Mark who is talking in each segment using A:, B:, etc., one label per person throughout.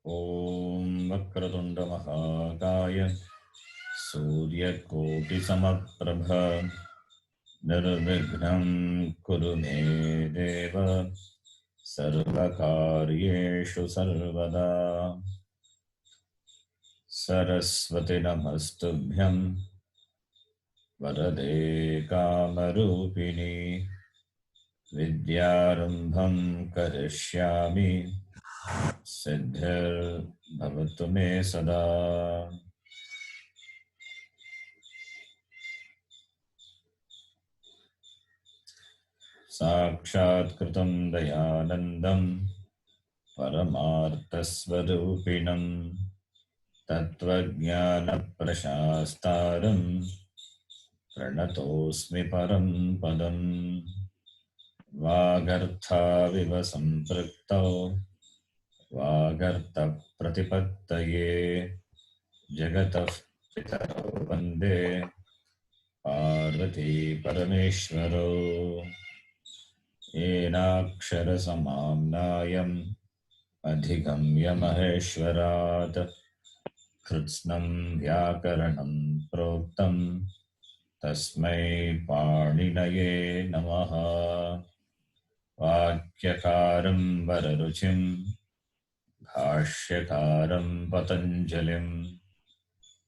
A: ॐ वक्रतुण्ड महाकाय सूर्यकोटिसमप्रभ निर्विघ्नं कुरु मे देव सर्वकार्येषु सर्वदा। सरस्वती नमस्तुभ्यं वरदे कामरूपिणी विद्यारम्भं करिष्यामि सिद्धिर्भवतु मे सदा। साक्षात्कृतं दयानन्दं परमार्थस्वरूपिणं तत्त्वज्ञानप्रशास्तारं प्रणतोऽस्मि परं पदं। वागर्थाविव सम्पृक्तौ वागर्थप्रतिपत्तये जगतः पितरौ वन्दे पार्वती परमेश्वरौ। येनाक्षरसमाम्नायम् अधिगम्य महेश्वरात् कृत्स्नं व्याकरणं प्रोक्तं तस्मै पाणिनये नमः। वाक्यकारं वररुचिं भाष्यकारं पतञ्जलिं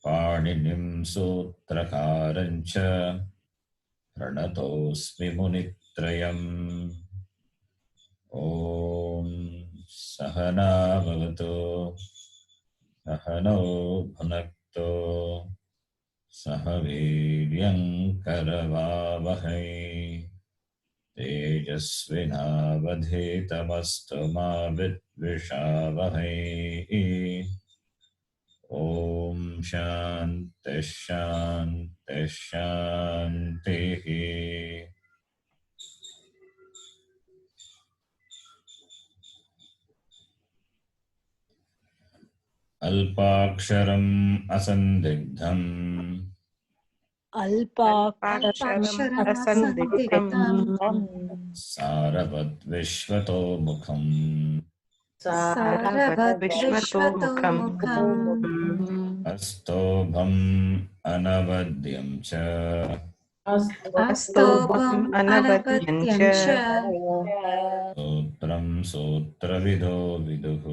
A: पाणिनिं सूत्रकारं च प्रणतोऽस्मि मुनित्रयम्। ॐ सहना भवतु सहनौ भुनक्तु सह वीर्यं करवावहै तेजस्विनावधीतमस्तु मा विद्विषावहै। ॐ शान्तिः शान्तिः शान्तिः। अल्पाक्षरम् असन्दिग्धम्
B: अल्पाक्षरम् असन्दिग्धम्
A: सारवद्विश्वतोमुखम्
B: सारवद्विश्वतोमुखम्
A: अस्तोभम् अनवद्यं च
B: अस्तोभम् अनवद्यं च
A: सूत्रं सूत्रविदो विदुः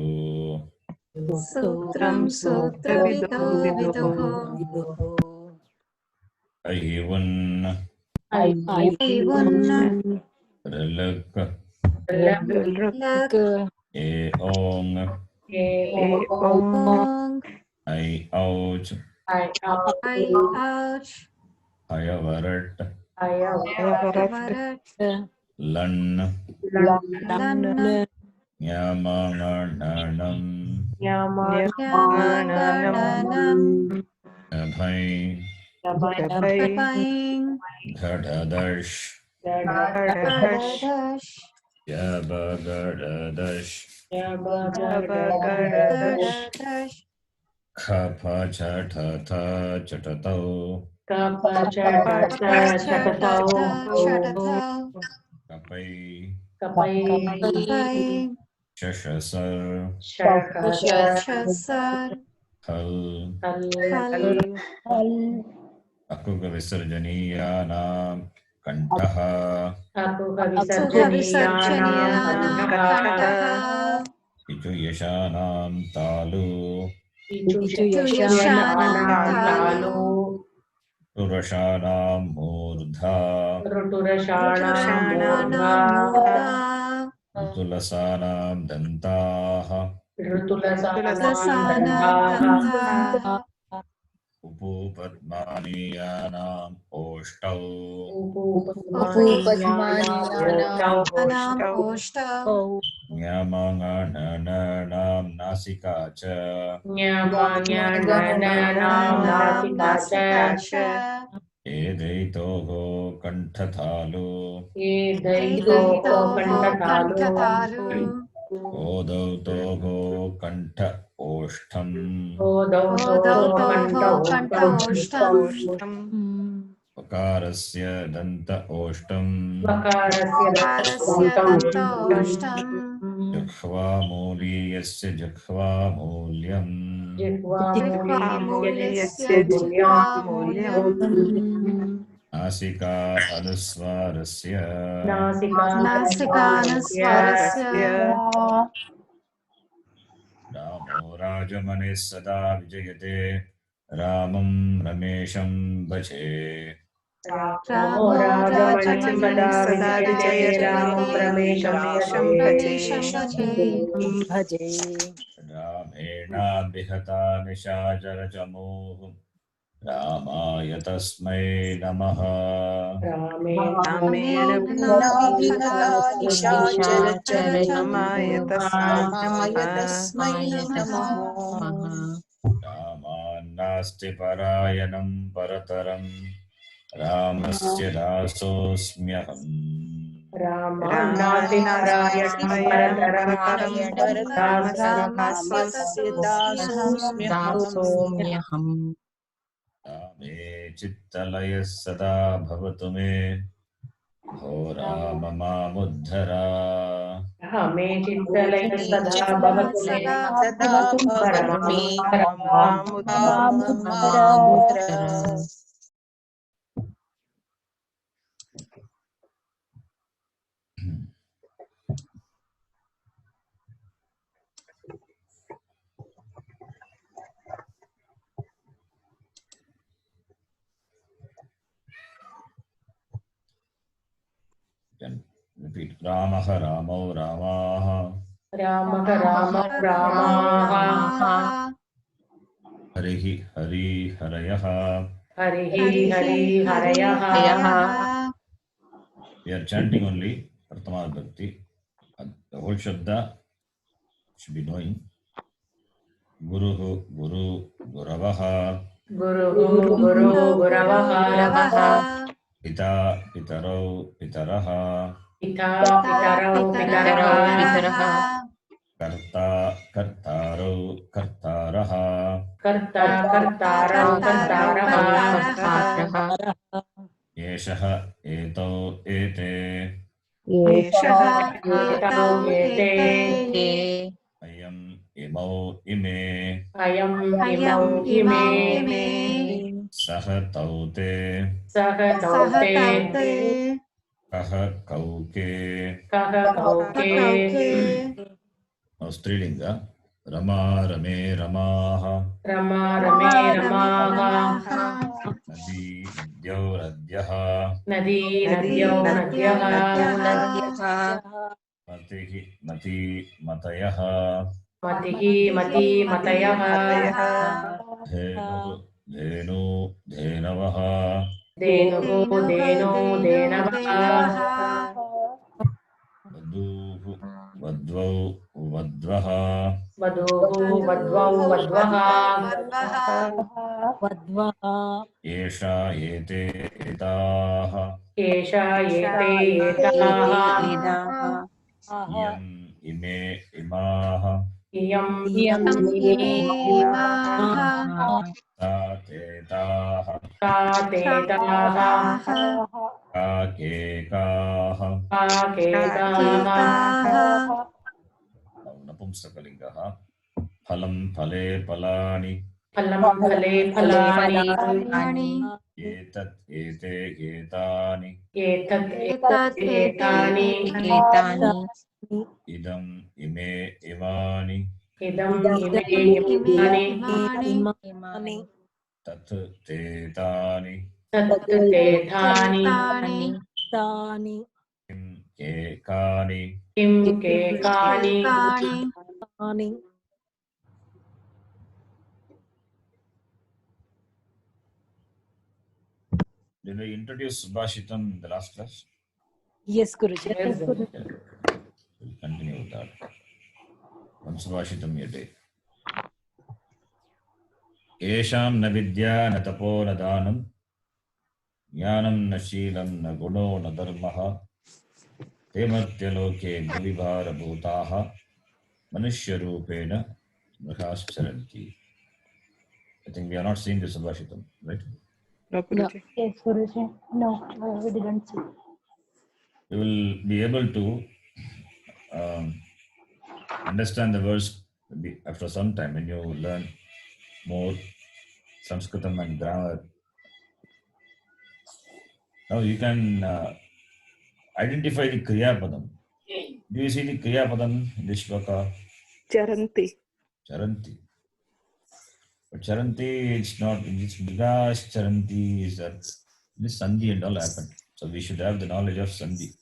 B: सूत्रं सूत्रविदो विदुः
A: ऐवन् ऋलक् एओङ् ऐ औच् अयवरट् लन् न्यामाङ्गणम् अभै घटदश् यबगडदश् खफ छठथ चटतौ कपै शशसर् हल् अकुगविसर्जनीयानां कण्ठः इचुयशानां तालु रुरशानां मूर्धा ऋतुलसानां दन्ताः उपूपद्मानीयानाम् ओष्ठौ न्यामाङ्गणनां नासिका च एदैतोः कण्ठतालु ओदौतोः कण्ठ ओष्ठम् वकारस्य दन्त ओष्ठम् जिह्वामूली यस्य जिह्वामूल्यम्
B: जिह्वामूल्यस्य जिह्वामूल्यम्
A: नासिका अनुस्वारस्य
B: नासिकानुस्वारस्य
A: रामो राजमनिः सदा विजयते रामं रमेशं भजे।
B: रामो राजमणिः सदा विजयते रमेशं भजे।
A: रामेणाभिहता निशाचरचमूः रामाय तस्मै नमः।
B: रामेण
C: नाभिहता
B: रामाय तस्मै
C: रामाय
B: नमः।
C: तस्मै नमः।
A: रामान्नास्ति परायणं परतरं रामस्य दासोऽस्म्यहम्।
B: रामानास्ति परायणं परतरं
C: रामस्य दासोऽस्म्यहम्।
A: रामे चित्तलयः सदा भवतु मे भो राम मामुद्धर।
D: रामे चित्तलयः सदा भवतु मे
C: सदा भवतु मे
B: मामुद्धर।
C: मामुद्र।
A: Repeat. Ramah Ramau Ramaha
D: रामः रामौ रामाः
A: Harihi Hari Harayaha.
D: हरिः Hari हरयः
A: We are chanting only Pratama Bhakti. The whole Shabda should be knowing. Guruhu Guru Guravaha
D: गुरुः गुरु गुरवः
A: Pita Pitarau Pitaraha
D: पिता पितरौ पितरः
A: Karta Kartarau Kartaraha
D: कर्ता कर्तारौ कर्तारः
A: Yeshaha Eto Ete
B: एषः
D: एतौ एते
A: Ayam Imau Ime
D: अयम् इमौ इमे
A: Saha Taute
D: सह तौते
A: Kaha Kauke.
D: कः कौके
A: Now Strilinga. Rama Rame Ramaha
D: Rama रमे रमाः
A: Nadi Nadyau Nadyaha
D: नदी नद्यौ नद्यः
A: Matihi Mati Matayaha
D: मतिः मती मतयः
A: Dhenu Dhenu Dhenavaha
D: धेनुः धेनो धेनवः
A: Vaduhu Vadvau Vadvaha
D: वधूः वध्वौ वध्वः
A: Esha Ete Etaha
D: एषा एते एताः
A: Yam Ime Imaha
D: इयम्
A: Tatetaha
D: का तेताः
A: Kakekaha
D: का केताः
A: Napumsakalingaha Phalam Phale Palani
D: फलम् फले फलानि
A: Etat Ete Etani
D: एतत् एतानि
A: Idam Ime Imani
D: इदम् इमे इमानि
A: Tat Tetani
D: तत् तेथानि
A: Kim Kekani
D: किं केकानि
A: Did I introduce Subhashitam in the last class?
E: Yes, Guruji.
D: Yes, Guruji.
A: Okay. We'll continue with that. One Subhashitam a day. Yesham na vidya na tapo na dhanam jnanam na sheelam na guno na dharmaha temartyaloke bhuvibhara bhutaha manushyarupena mrahascharanti. I think we are not seeing the Subhashitam, right?
E: No.
F: Yes, Guruji. No, we didn't see.
A: We will be able to understand the words after some time when you learn more Sanskritam and grammar. Now you can identify the Kriya Padam. Do you see the Kriya Padam in this shloka?
B: Charanti.
A: Charanti. But Charanti, it's not, it's Mrigas Charanti is that this Sandhi and all happened. So we should have the knowledge of Sandhi.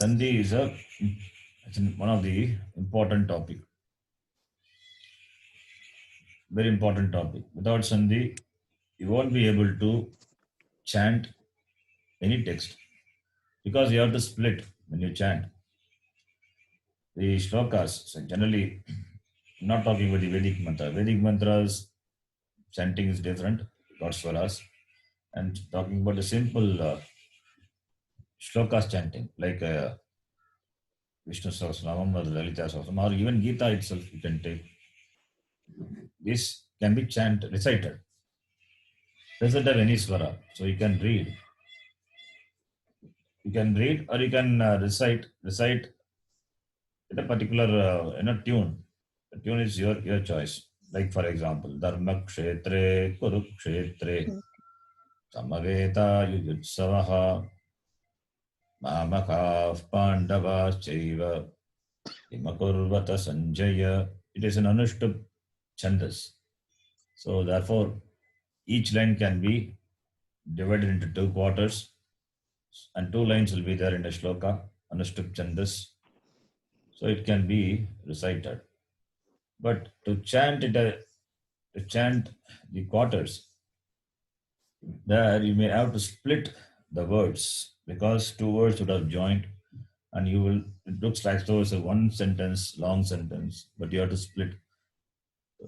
A: Sandhi is one of the important topic. Very important topic. Without Sandhi, you won't be able to chant any text because you have to split when you chant. The shlokas, so generally, I'm not talking about the Vedic mantra. Vedic mantras, chanting is different, God's for us. And talking about the simple shlokas chanting, like Vishnu Sahasranamam or Lalita Sahasranamam, or even Gita itself, you can take. This can be recited. Doesn't have any swara, so you can read. You can read or you can recite in a particular tune. The tune is your choice. Like for example, Dharma Kshetre Kurukshetre Samaveta Yudhsavaha Mamakav Pandavas Chaiva Imakurvata Sanjaya. It is an Anushtup Chandas. So therefore, each line can be divided into 2 quarters and 2 lines will be there in the shloka, Anushtup Chandas. So it can be recited. But to chant the quarters, there you may have to split the words because 2 words would have joined and it looks like though it's a one sentence, long sentence, but you have to split.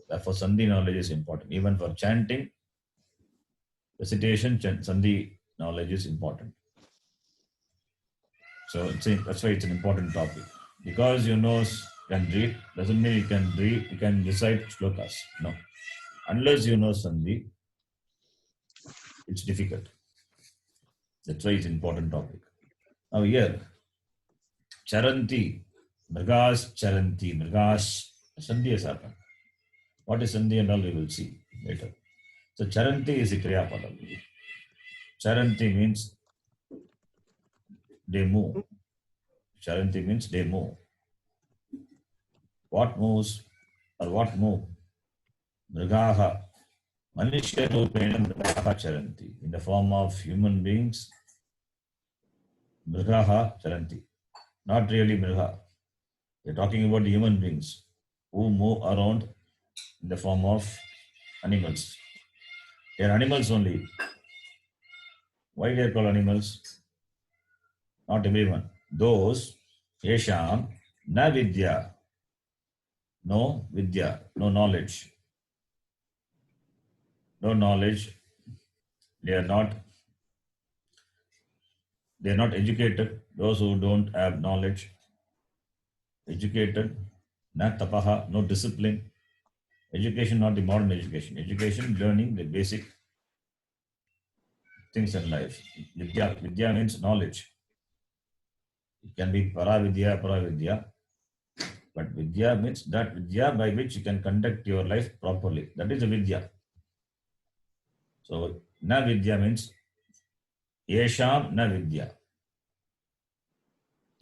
A: Therefore, Sandhi knowledge is important. Even for chanting, recitation, Sandhi knowledge is important. So that's why it's an important topic. Because you can read, doesn't mean you can read, you can recite shlokas. No. Unless you know Sandhi, it's difficult. That's why it's an important topic. Now here, Charanti, Mrigas Charanti, Mrigas, Sandhi has happened. What is Sandhi and all we will see later. So Charanti is a Kriya Padam. Charanti means they move. Charanti means they move. What moves or what move? Mrigaha. Manishya Rupena Mrigaha Charanti. In the form of human beings, Mrigaha Charanti. Not really Mriga. We're talking about the human beings who move around in the form of animals. They are animals only. Why they are called animals? Not everyone. Those, Yesham, na vidya. No vidya, no knowledge. No knowledge. They are not educated. Those who don't have knowledge. Educated, na tapaha, no discipline. Education, not the modern education. Education, learning the basic things in life. Vidya means knowledge. It can be paravidya. But vidya means that vidya by which you can conduct your life properly. That is a vidya. So, na vidya means yesham na vidya.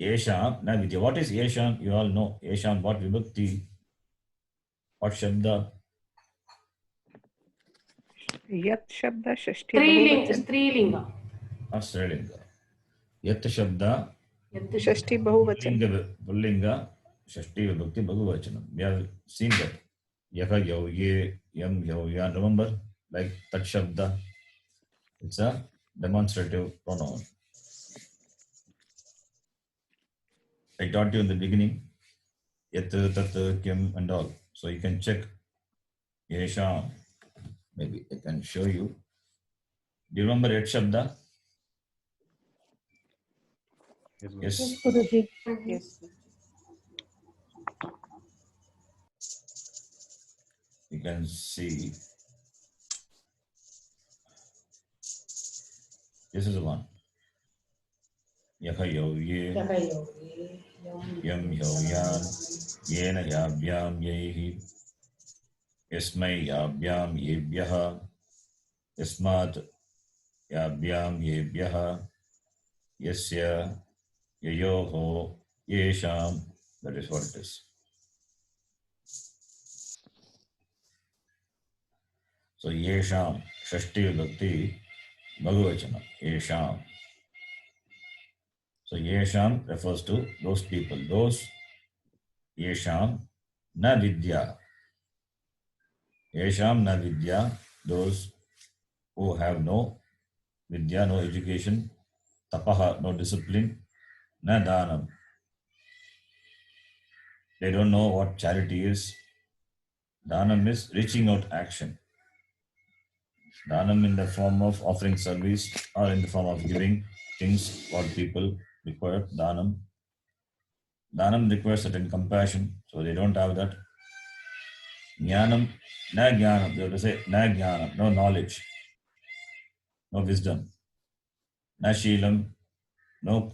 A: Yesham na vidya. What is yesham? You all know. Yesham, what vibhakti? What shabda?
B: Yat Shabda Shashti Bahuvachan.
D: Strilinga.
A: Not Strilinga. Yat shabda.
B: Shashti Bahuvachan.
A: Pullinga. Shashti vibhakti Bahuvachanam. We have seen that. Yaha yav ye yam yav ya. Remember? Like tat shabda. It's a demonstrative pronoun. I taught you in the beginning. Yat, tat, kim and all. So you can check. Yesha. Maybe I can show you. Do you remember Yat Shabda? Yes.
F: Yes, Guruji.
C: Yes.
A: You can see. This is the one. यह यौये
D: यः योगे
A: यं यौयान् येन याभ्यां यैः यस्मै याभ्यां येभ्यः यस्मात् याभ्यां येभ्यः यस्य ययोः येषां. That is what it is. So yesham, shashti vibhakti, bhagavachanam, yesham. So yesham refers to those people, those yesham na vidya. Yesham na vidya, those who have no vidya, no education, tapaha, no discipline, na dhanam. They don't know what charity is. Dhanam is reaching out action. Dhanam in the form of offering service or in the form of giving things what people require. Dhanam. Dhanam requires certain compassion, so they don't have that. Jnanam, na jnanam. They have to say na jnanam, no knowledge, no wisdom. Na sheelam, no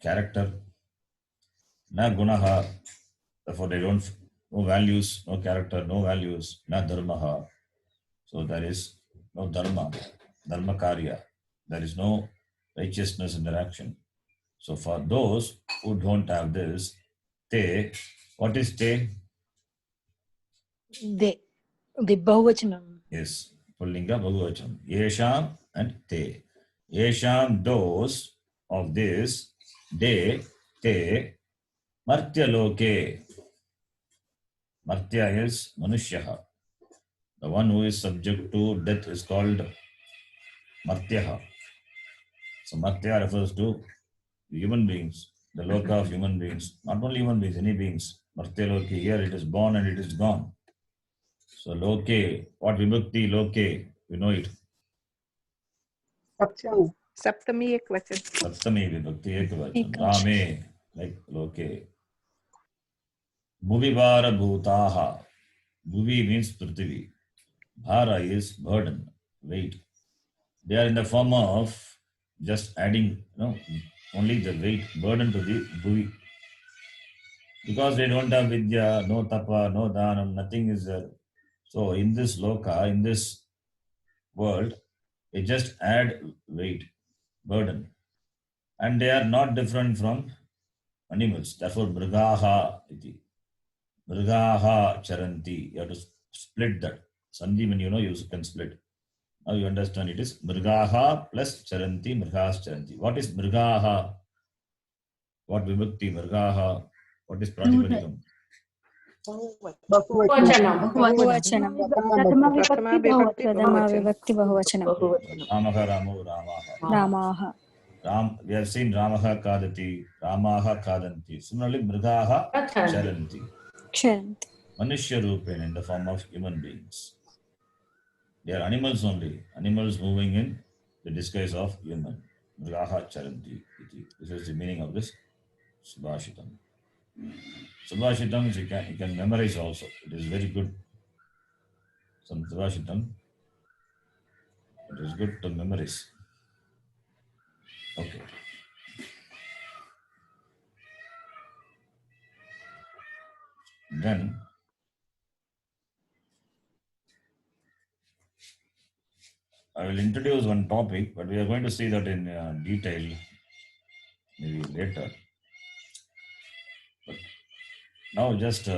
A: character. Na gunaha, therefore they don't, no values, no character, no values. Na dharmaha. So there is no dharma, dharma karya. There is no righteousness in their action. So for those who don't have this, they, what is they?
E: The Bahuvachanam.
A: Yes, Pullinga Bhagavachanam. Yesham and te. Yesham, those of this, they, te, Martya loke. Martya is Manushyaha. The one who is subject to death is called Martyaha. So Martya refers to human beings, the loka of human beings. Not only human beings, any beings. Martya loke, here it is born and it is gone. So loke, what vibhakti loke? You know it.
B: सप्तमी एक वचन.
A: Saptami vibhakti ekavachan.
E: Ekavachan.
A: Rame, like loke. Bhuvivara bhutaha. Bhuvi means Prithvi. Bhara is burden, weight. They are in the form of just adding, only the weight, burden to the Bhuvi. Because they don't have vidya, no tapa, no dhanam, nothing is there. So in this loka, in this world, they just add weight, burden. And they are not different from animals. Therefore, mrigaha iti. Mrigaha charanti. You have to split that. Sandhi, when you can split. Now you understand it is mrigaha plus charanti, mrigas charanti. What is mrigaha? What vibhakti, mrigaha? What is pratipadikam?
D: Bahuvachanam.
E: Bahuvachanam.
B: प्रथमा विभक्ति
E: Pradama
B: बहुवचन.
E: Vivakti Bahuvachanam.
D: Bahuvachanam.
A: Ramaha, Ramo, Ramaha.
E: Ramaha.
A: We have seen Ramaha kadati, Ramaha kadanti. Similarly, mrigaha charanti.
E: Ksharanti.
A: Manushya Rupen in the form of human beings. They are animals only. Animals moving in the disguise of human. Mrigaha charanti. This is the meaning of this Subhashitam. Subhashitam you can memorize also. It is very good. Some Subhashitam. It is good to memorize. Okay. Then I will introduce one topic, but we are going to see that in detail maybe later. But now just just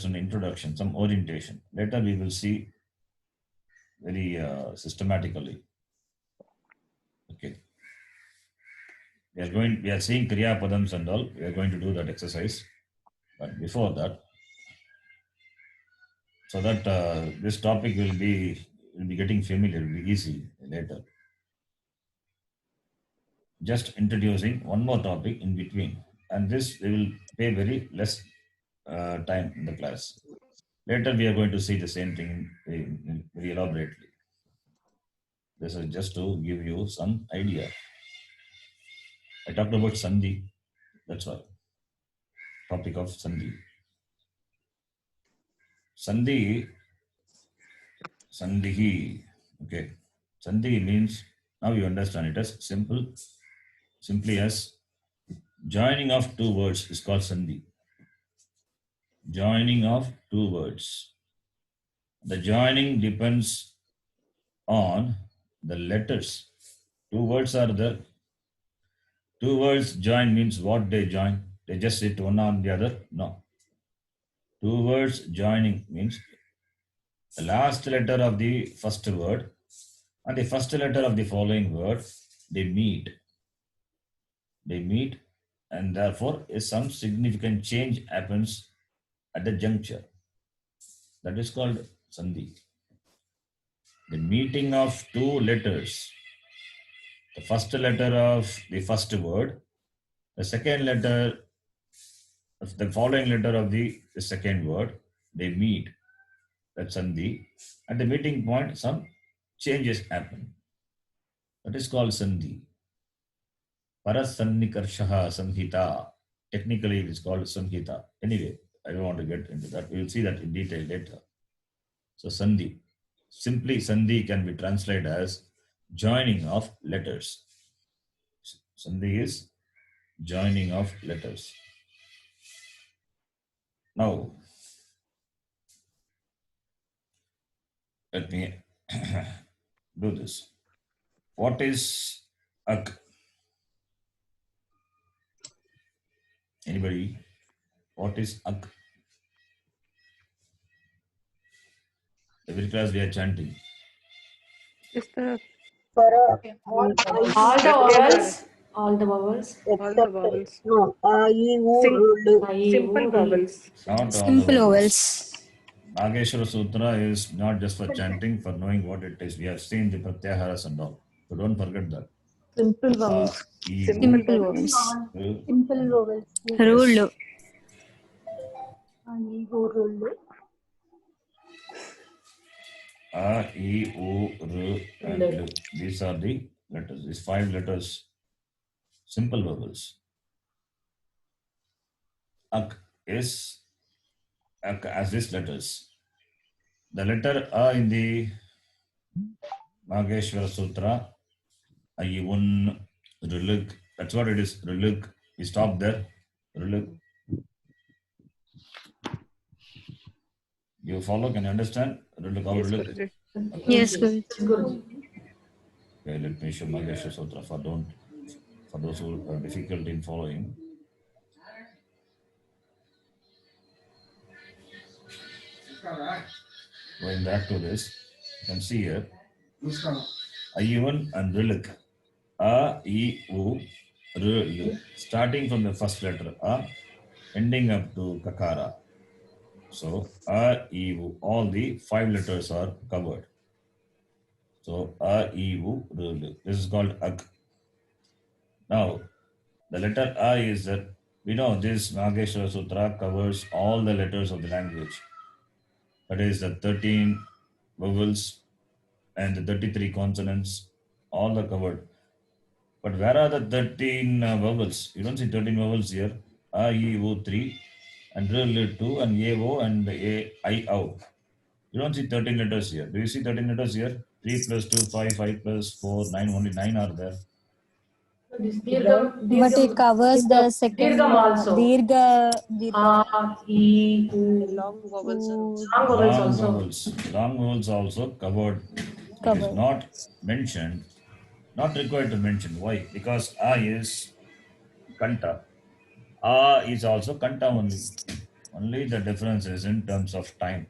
A: an introduction, some orientation. Later we will see very systematically. Okay. We are seeing Kriya Padams and all. We are going to do that exercise. But before that, so that this topic will be getting familiar, will be easy later. Just introducing one more topic in between. And this we will pay very less time in the class. Later we are going to see the same thing very elaborately. This is just to give you some idea. I talked about Sandhi. That's why. Topic of Sandhi. Sandhihi. Okay. Sandhi means Now you understand it as simply as joining of two words is called sandhi. Joining of two words. The joining depends on the letters. Two words are there. Two words join means what they join? They just sit one on the other? No. Two words joining means the last letter of the first word and the first letter of the following word, they meet. They meet, and therefore some significant change happens at the juncture. That is called sandhi. The meeting of two letters. The first letter of the first word, the second letter of the following letter of the second word, they meet. That's sandhi. At the meeting point, some changes happen. That is called sandhi. Parasannikarshah samhita. Technically, it is called samhita. Anyway, I don't want to get into that. We will see that in detail later. So, sandhi. Simply, sandhi can be translated as joining of letters. Sandhi is joining of letters. Now, let me do this. What is ak? Anybody? What is ak? Every class we are chanting.
B: Is the
D: All the vowels. All the vowels.
B: all the vowels?
C: No, I, U,
B: Sing-
C: R,
D: I,
B: Simple
D: U,
B: vowels.
A: Not all the
E: Simple
A: vowels.
E: vowels.
A: Nageshwara Sutra is not just for chanting, for knowing what it is. We have seen the pratyaharas and all. So don't forget that.
F: Simple vowels.
E: Simple vowels.
F: Simple vowels.
E: Rule.
F: I, U, R.
A: A, E, U, R, and L. These are the letters. These 5 letters, simple vowels. Ak is ak as these letters. The letter A in the Nageshwara Sutra, Ayun, Ruluk. That's what it is. Ruluk. We stop there. Ruluk. You follow? Can you understand? Ruluk, how
B: Yes,
A: Ruluk?
B: Guruji.
E: Yes, good.
D: Good.
A: Okay, let me show Nageshwara Sutra for those who are difficult in following. Going back to this, you can see here Ayun and Riluk. A, E, U, R, L. Starting from the first letter A, ending up to Kakara. So A, E, U, all the 5 letters are covered. So A, E, U, R, L. This is called Ak. Now, the letter A is that we know this Nageshwara Sutra covers all the letters of the language. That is the 13 vowels and the 33 consonants, all are covered. But where are the 13 vowels? You don't see 13 vowels here. A, E, U, 3, and R, L, 2, and A, O, and A, I, O. You don't see 13 letters here. Do you see 13 letters here? 3 plus 2, 5, 5 plus 4, 9, only 9 are there.
D: This Dirgham.
E: But it covers the second
D: Dirgham also.
E: Dirgha.
D: A, E, U.
C: long vowels are also.
D: Long vowels
A: Long
D: also.
A: vowels. Long vowels also covered. It is
E: Covered.
A: not mentioned, not required to mention. Why? Because A is Kanta. A is also Kanta only. Only the difference is in terms of time.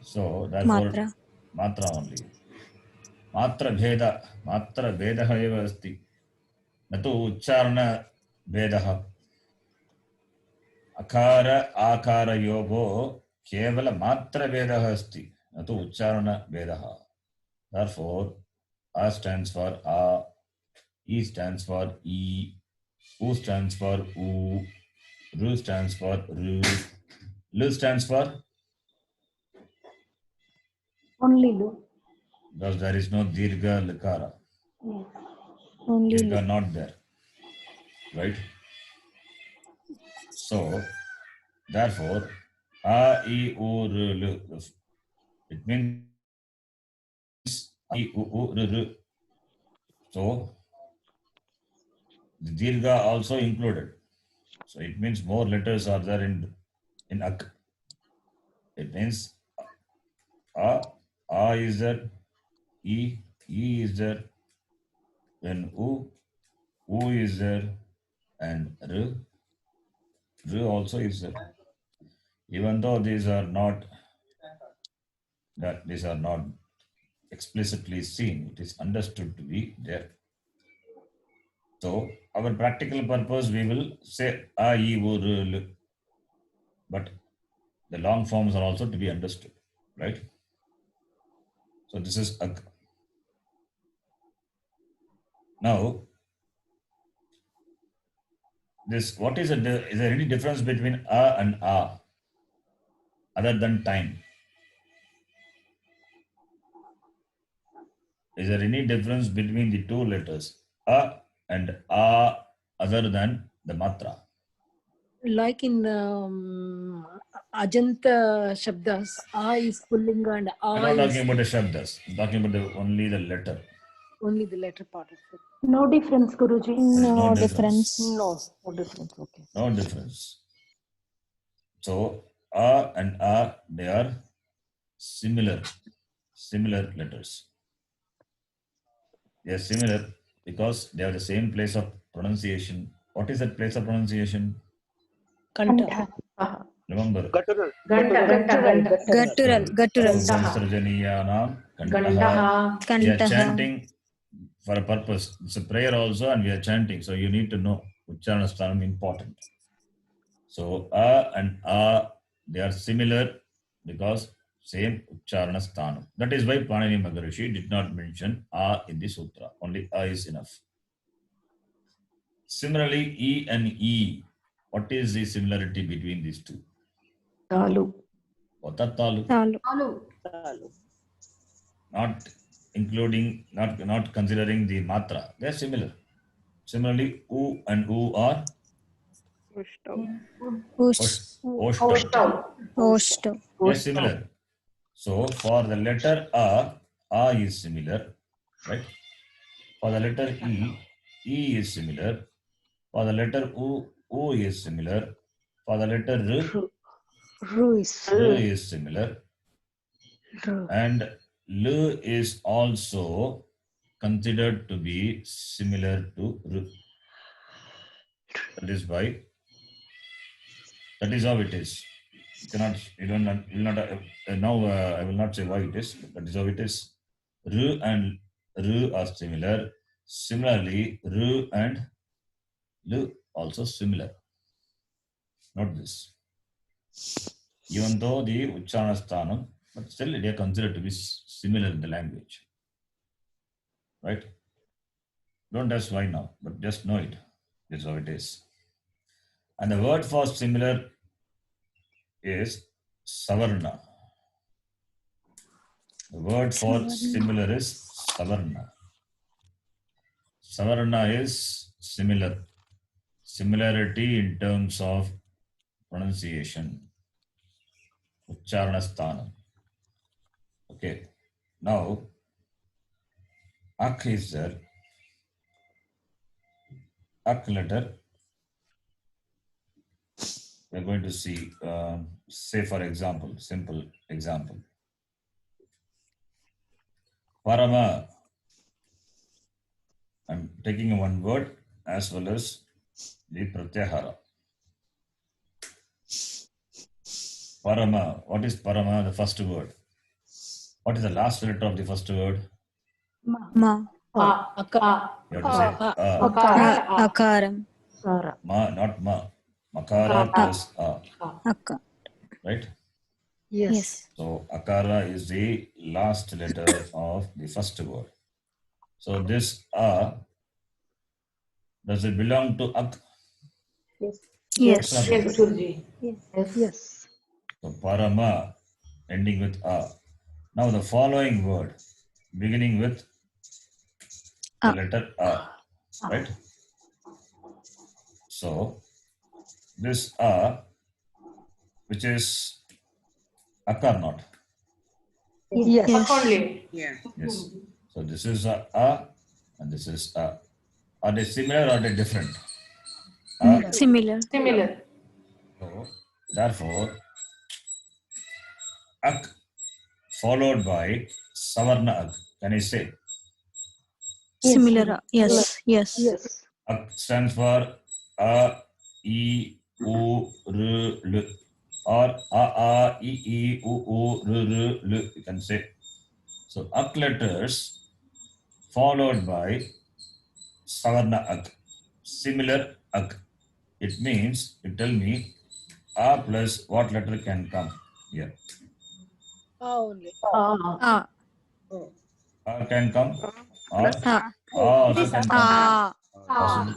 A: So therefore
E: Matra.
A: Matra only. Matra Bheda eva asti. न तु उच्चारण भेदः. अकार आकारयोगो केवल मात्र भेदः अस्ति, न तु उच्चारण भेदः. Therefore, A stands for A, E stands for E, U stands for U, R stands for R, L stands for
F: Only Lu.
A: because there is no Dirgha Likara.
F: Yes.
E: Only
A: Dirgha not there. Right? So, therefore, A, E, U, R, L. It means A, E, U, R, R. So the dirgha also included. So it means more letters are there in ak. It means a is there, e is there, then u is there, and r also is there. Even though these are not explicitly seen, it is understood to be there. So our practical purpose, we will say a, e, u, r, l, but the long forms are also to be understood, right? So this is ak. Now, this what is is there any difference between a and a other than time? Is there any difference between the two letters a and a other than the matra?
F: Like in Ajanta Shabdas, A is Pullinga and
A: I'm
F: A
A: not
F: is
A: talking about the shabdas. I'm talking about only the letter.
F: only the letter part of it.
C: No difference, Guruji.
A: There is
E: No difference.
C: No difference. Okay.
A: No difference. So a and a, they are similar letters. They are similar because they have the same place of pronunciation. What is that place of pronunciation?
F: Kanta.
A: Remember,
D: Ganta, ganta.
E: Guttural. Guttural.
A: Sarvasrajaniyanam Kantaha.
D: Gantaha.
A: We are
E: Kantaha.
A: chanting for a purpose. It's a prayer also, and we are chanting. So you need to know Ucharana Sthanam important. So a and a, they are similar because same Ucharana Sthanam. That is why Panini Maharishi did not mention a in the sutra. Only a is enough. Similarly, e and e. What is the similarity between these two?
C: Talu.
A: What are talu?
E: Talu.
D: Alu.
A: Not including, not considering the matra. They are similar. Similarly, u and u are
B: Ushtau.
A: oshta.
E: Oshto.
A: They are similar. So for the letter a is similar, right? For the letter e is similar. For the letter u is similar. For the letter r is similar. And l is also considered to be similar to r. That is why, that is how it is. Now I will not say why it is, but that is how it is. R and r are similar. Similarly, r and l also similar. Note this. Even though the Ucharana Sthanam, but still they are considered to be similar in the language. Right? Don't ask why now, but just know it. That's how it is. And the word for similar is savarna. The word for similar is savarna. Savarna is similar. Similarity in terms of pronunciation. Ucharana sthanam. Okay. Now, ak is there. Ak letter. We're going to see, say for example, simple example. Parama. I'm taking one word as well as the pratyahara. Parama. What is parama? The first word. What is the last letter of the first word?
E: Ma.
A: You have to say
E: Akaram.
A: ma, not ma. Makara plus a.
E: Akka.
A: Right?
E: Yes.
A: So akara is the last letter of the first word. So this a, does it belong to ak?
E: Yes.
A: Yes.
D: Yes, Guruji.
C: Yes.
A: So parama ending with a. Now the following word beginning with the letter a, right? So this a, which is akar not.
F: Yes.
D: Only.
A: Yes. So this is a and this is are they similar or are they different?
E: Similar.
D: Similar.
A: So therefore, ak followed by savarna ak. Can I say?
E: Similar. Yes. Yes.
C: Yes.
A: Ak stands for a, e, u, r, l, or a, e, u, r, l. You can say. So ak letters followed by savarna ak, similar ak. It means, you tell me, a plus what letter can come here?
F: Only.
E: Ah.
A: A can come, or
B: Plus
E: Ah.
A: also can come.
E: Ah.
A: Possible.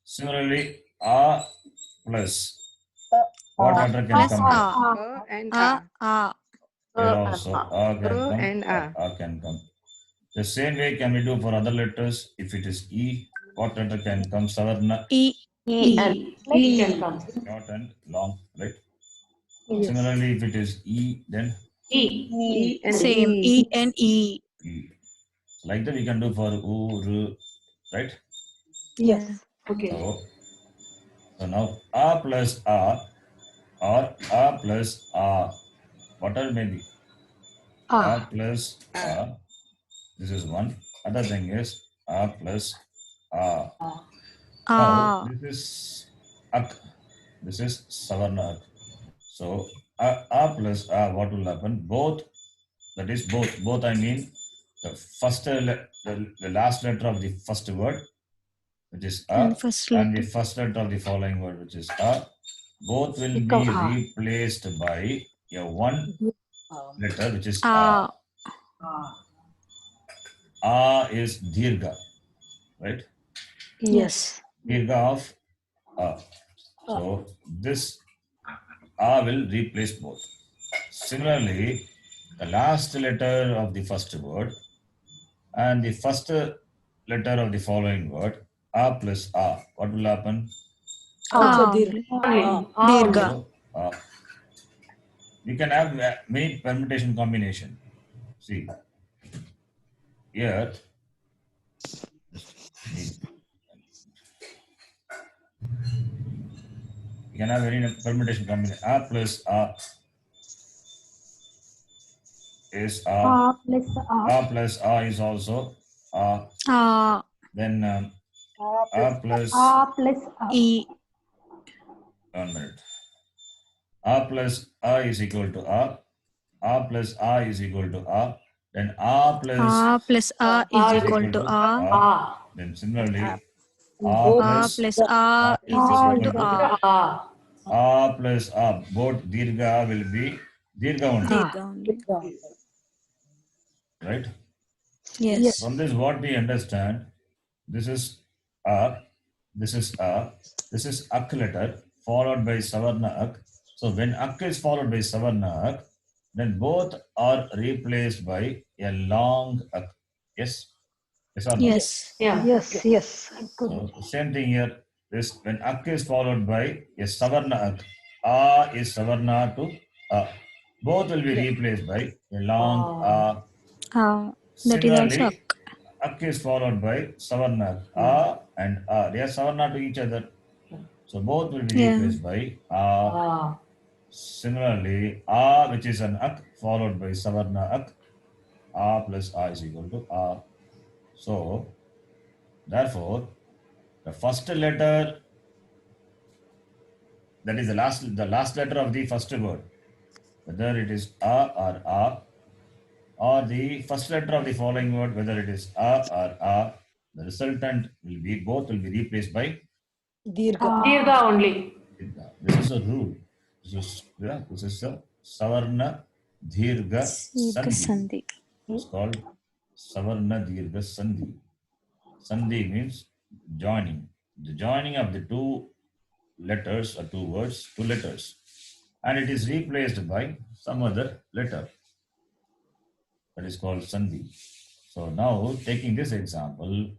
A: Similarly, a plus what letter can
E: Plus
A: come here?
E: ah.
B: and
E: Ah.
A: Here also a can
B: A
A: come,
B: and a.
A: a can come. The same way can we do for other letters. If it is E, what letter can come? Savarna,
E: E. E.
D: E can come.
A: short and long, right?
C: Yes.
A: Similarly, if it is E, then
D: E.
B: E and
E: Same.
B: E.
E: E and E.
A: E. Like that we can do for U, R, right?
C: Yes.
D: Okay.
A: So now A plus A or A plus A, whatever may be. A plus A, this is one. Other thing is A plus A. Now
E: Ah.
A: this is Ak, this is Savarna Ak. So A plus A, what will happen? Both, that is both I mean the first, the last letter of the first word, which is A,
E: And first
A: and the
E: letter.
A: first letter of the following word, which is A, both will be
C: Become A.
A: replaced by a one letter, which is A.
E: Ah.
A: A is Dirgha, right?
C: Yes.
A: Dirgha of A. So this A will replace both. Similarly, the last letter of the first word and the first letter of the following word, A plus A, what will happen?
F: Also
E: Ah.
F: Dirgha.
E: Dirgha.
A: So, we can have many permutation combination. See, here, we can have any permutation combination. A plus A is A. A plus A is also A.
E: Ah.
A: Then A plus
E: E.
A: 1 minute. A plus A is equal to A. A plus A is equal to A. Then A plus
E: A plus A is equal to A.
D: A.
A: Then similarly, A
E: A
A: plus
E: plus A is equal to A.
A: A plus A. Both Dirgha will be Dirgha only,
E: Dirgha only.
A: right?
E: Yes.
A: From this, what we understand, this is A, this is A, this is Ak letter followed by Savarna Ak. So when Ak is followed by Savarna Ak, then both are replaced by a long Ak. Yes? Yes or no?
E: Yes.
D: Yeah.
C: Yes. Yes.
A: So same thing here. This when Ak is followed by a Savarna Ak. A is Savarna to A. Both will be replaced by a long A.
E: Ah. That is also
A: Similarly,
E: Ak.
A: Ak is followed by Savarna. A and A. They are Savarna to each other. So both will be
E: Yeah.
A: replaced by A. Similarly, A, which is an Ak, followed by Savarna Ak. A plus A is equal to A. So, therefore, the first letter, that is the last letter of the first word, whether it is A, or the first letter of the following word, whether it is A or A, the resultant will be, both will be replaced by
F: Dirgha.
D: Dirgha only.
A: Dirgha. This is a rule. This is a Savarna Dirgha
E: Dirgha
A: Sandhi.
E: Sandhi.
A: It's called Savarna Dirgha Sandhi. Sandhi means joining. The joining of the two letters or two words, two letters. And it is replaced by some other letter. That is called Sandhi. So now taking this example,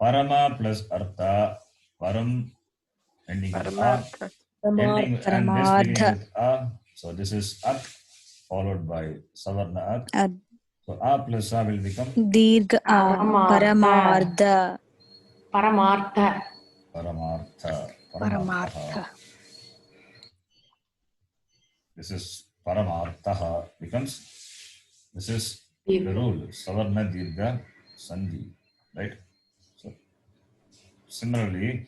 A: Parama plus Artha, Param ending with A,
B: Paramartha.
A: ending and this
E: Paramartha.
A: beginning with A. So this is Ak followed by Savarna Ak.
E: Ad.
A: So A plus A will become
E: Dirgha Paramartha.
D: Paramartha.
A: Paramartha.
C: Paramartha.
A: This is Paramartha becomes, this is the rule, Savarna Dirgha Sandhi, right? So similarly,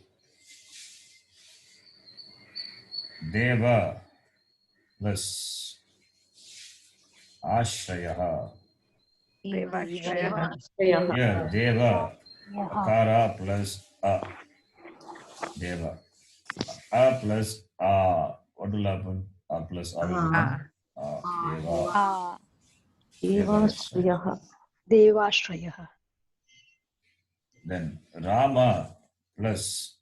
A: Deva plus Ashrayaha.
B: Devashraya.
A: Here, Deva, Akara plus A. Deva. A plus A. What will happen? A plus A will become Deva.
E: Ah.
D: Devashraya.
C: Devashrayah.
A: Then Rama plus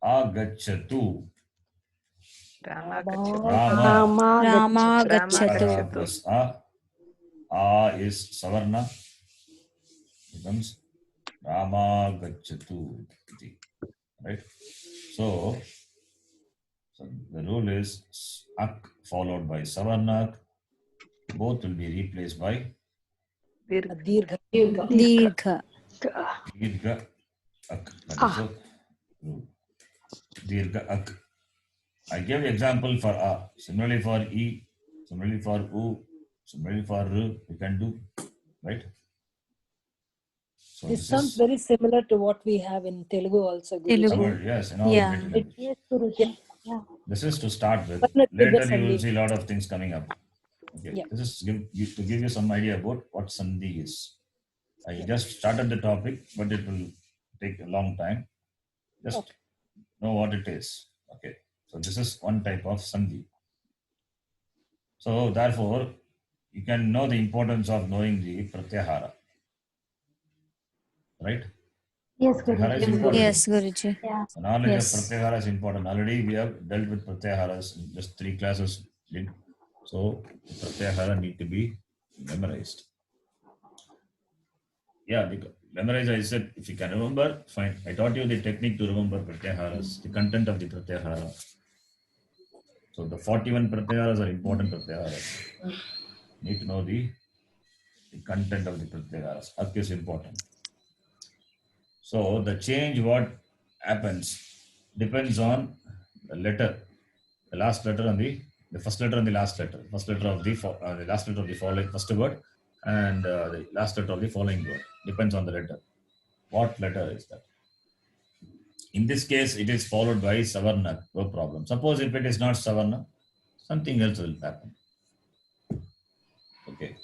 A: Agachatu.
B: Rama Gachatu.
A: Rama.
E: Rama
B: Rama
E: Gachatu.
A: Akara plus A is Savarna. Becomes Rama Gachatu. Right? So the rule is Ak followed by Savarna. Both will be replaced by
B: Dirgha.
F: Dirgha.
E: Dirgha.
A: Dirgha Ak. That is the rule. Dirgha Ak. I gave example for A. Similarly for E. Similarly for U. Similarly for R. You can do. Right? So
F: This sounds very similar to what we have in Telugu also.
E: Telugu.
A: Tamil, yes, in all
E: Yeah.
A: native language.
C: Yes, Guruji. Yeah.
A: This is to start with.
F: But not with
A: Later
F: the
A: you will
F: Sandhi.
A: see a lot of things coming up. Okay.
F: Yeah.
A: This is to give you some idea about what Sandhi is. I just started the topic, but it will take a long time. Just know what it is. Okay. So this is one type of Sandhi. So therefore, you can know the importance of knowing the Pratyahara. Right?
C: Yes,
A: Pratyahara is
C: Guruji.
A: important.
E: Yes, Guruji.
C: Yeah.
A: The knowledge
E: Yes.
A: of Pratyahara is important. Already we have dealt with Pratyaharas in just 3 classes. So Pratyahara need to be memorized. Yeah, memorize, I said, if you can remember, fine. I taught you the technique to remember Pratyaharas, the content of the Pratyahara. So the 41 Pratyaharas are important Pratyaharas. Need to know the content of the Pratyaharas. Ak is important. So the change, what happens, depends on the letter, the last letter and the first letter and the last letter. First letter of the last letter of the following first word and the last letter of the following word. Depends on the letter. What letter is that? In this case, it is followed by Savarna. No problem. Suppose if it is not Savarna, something else will happen. Okay.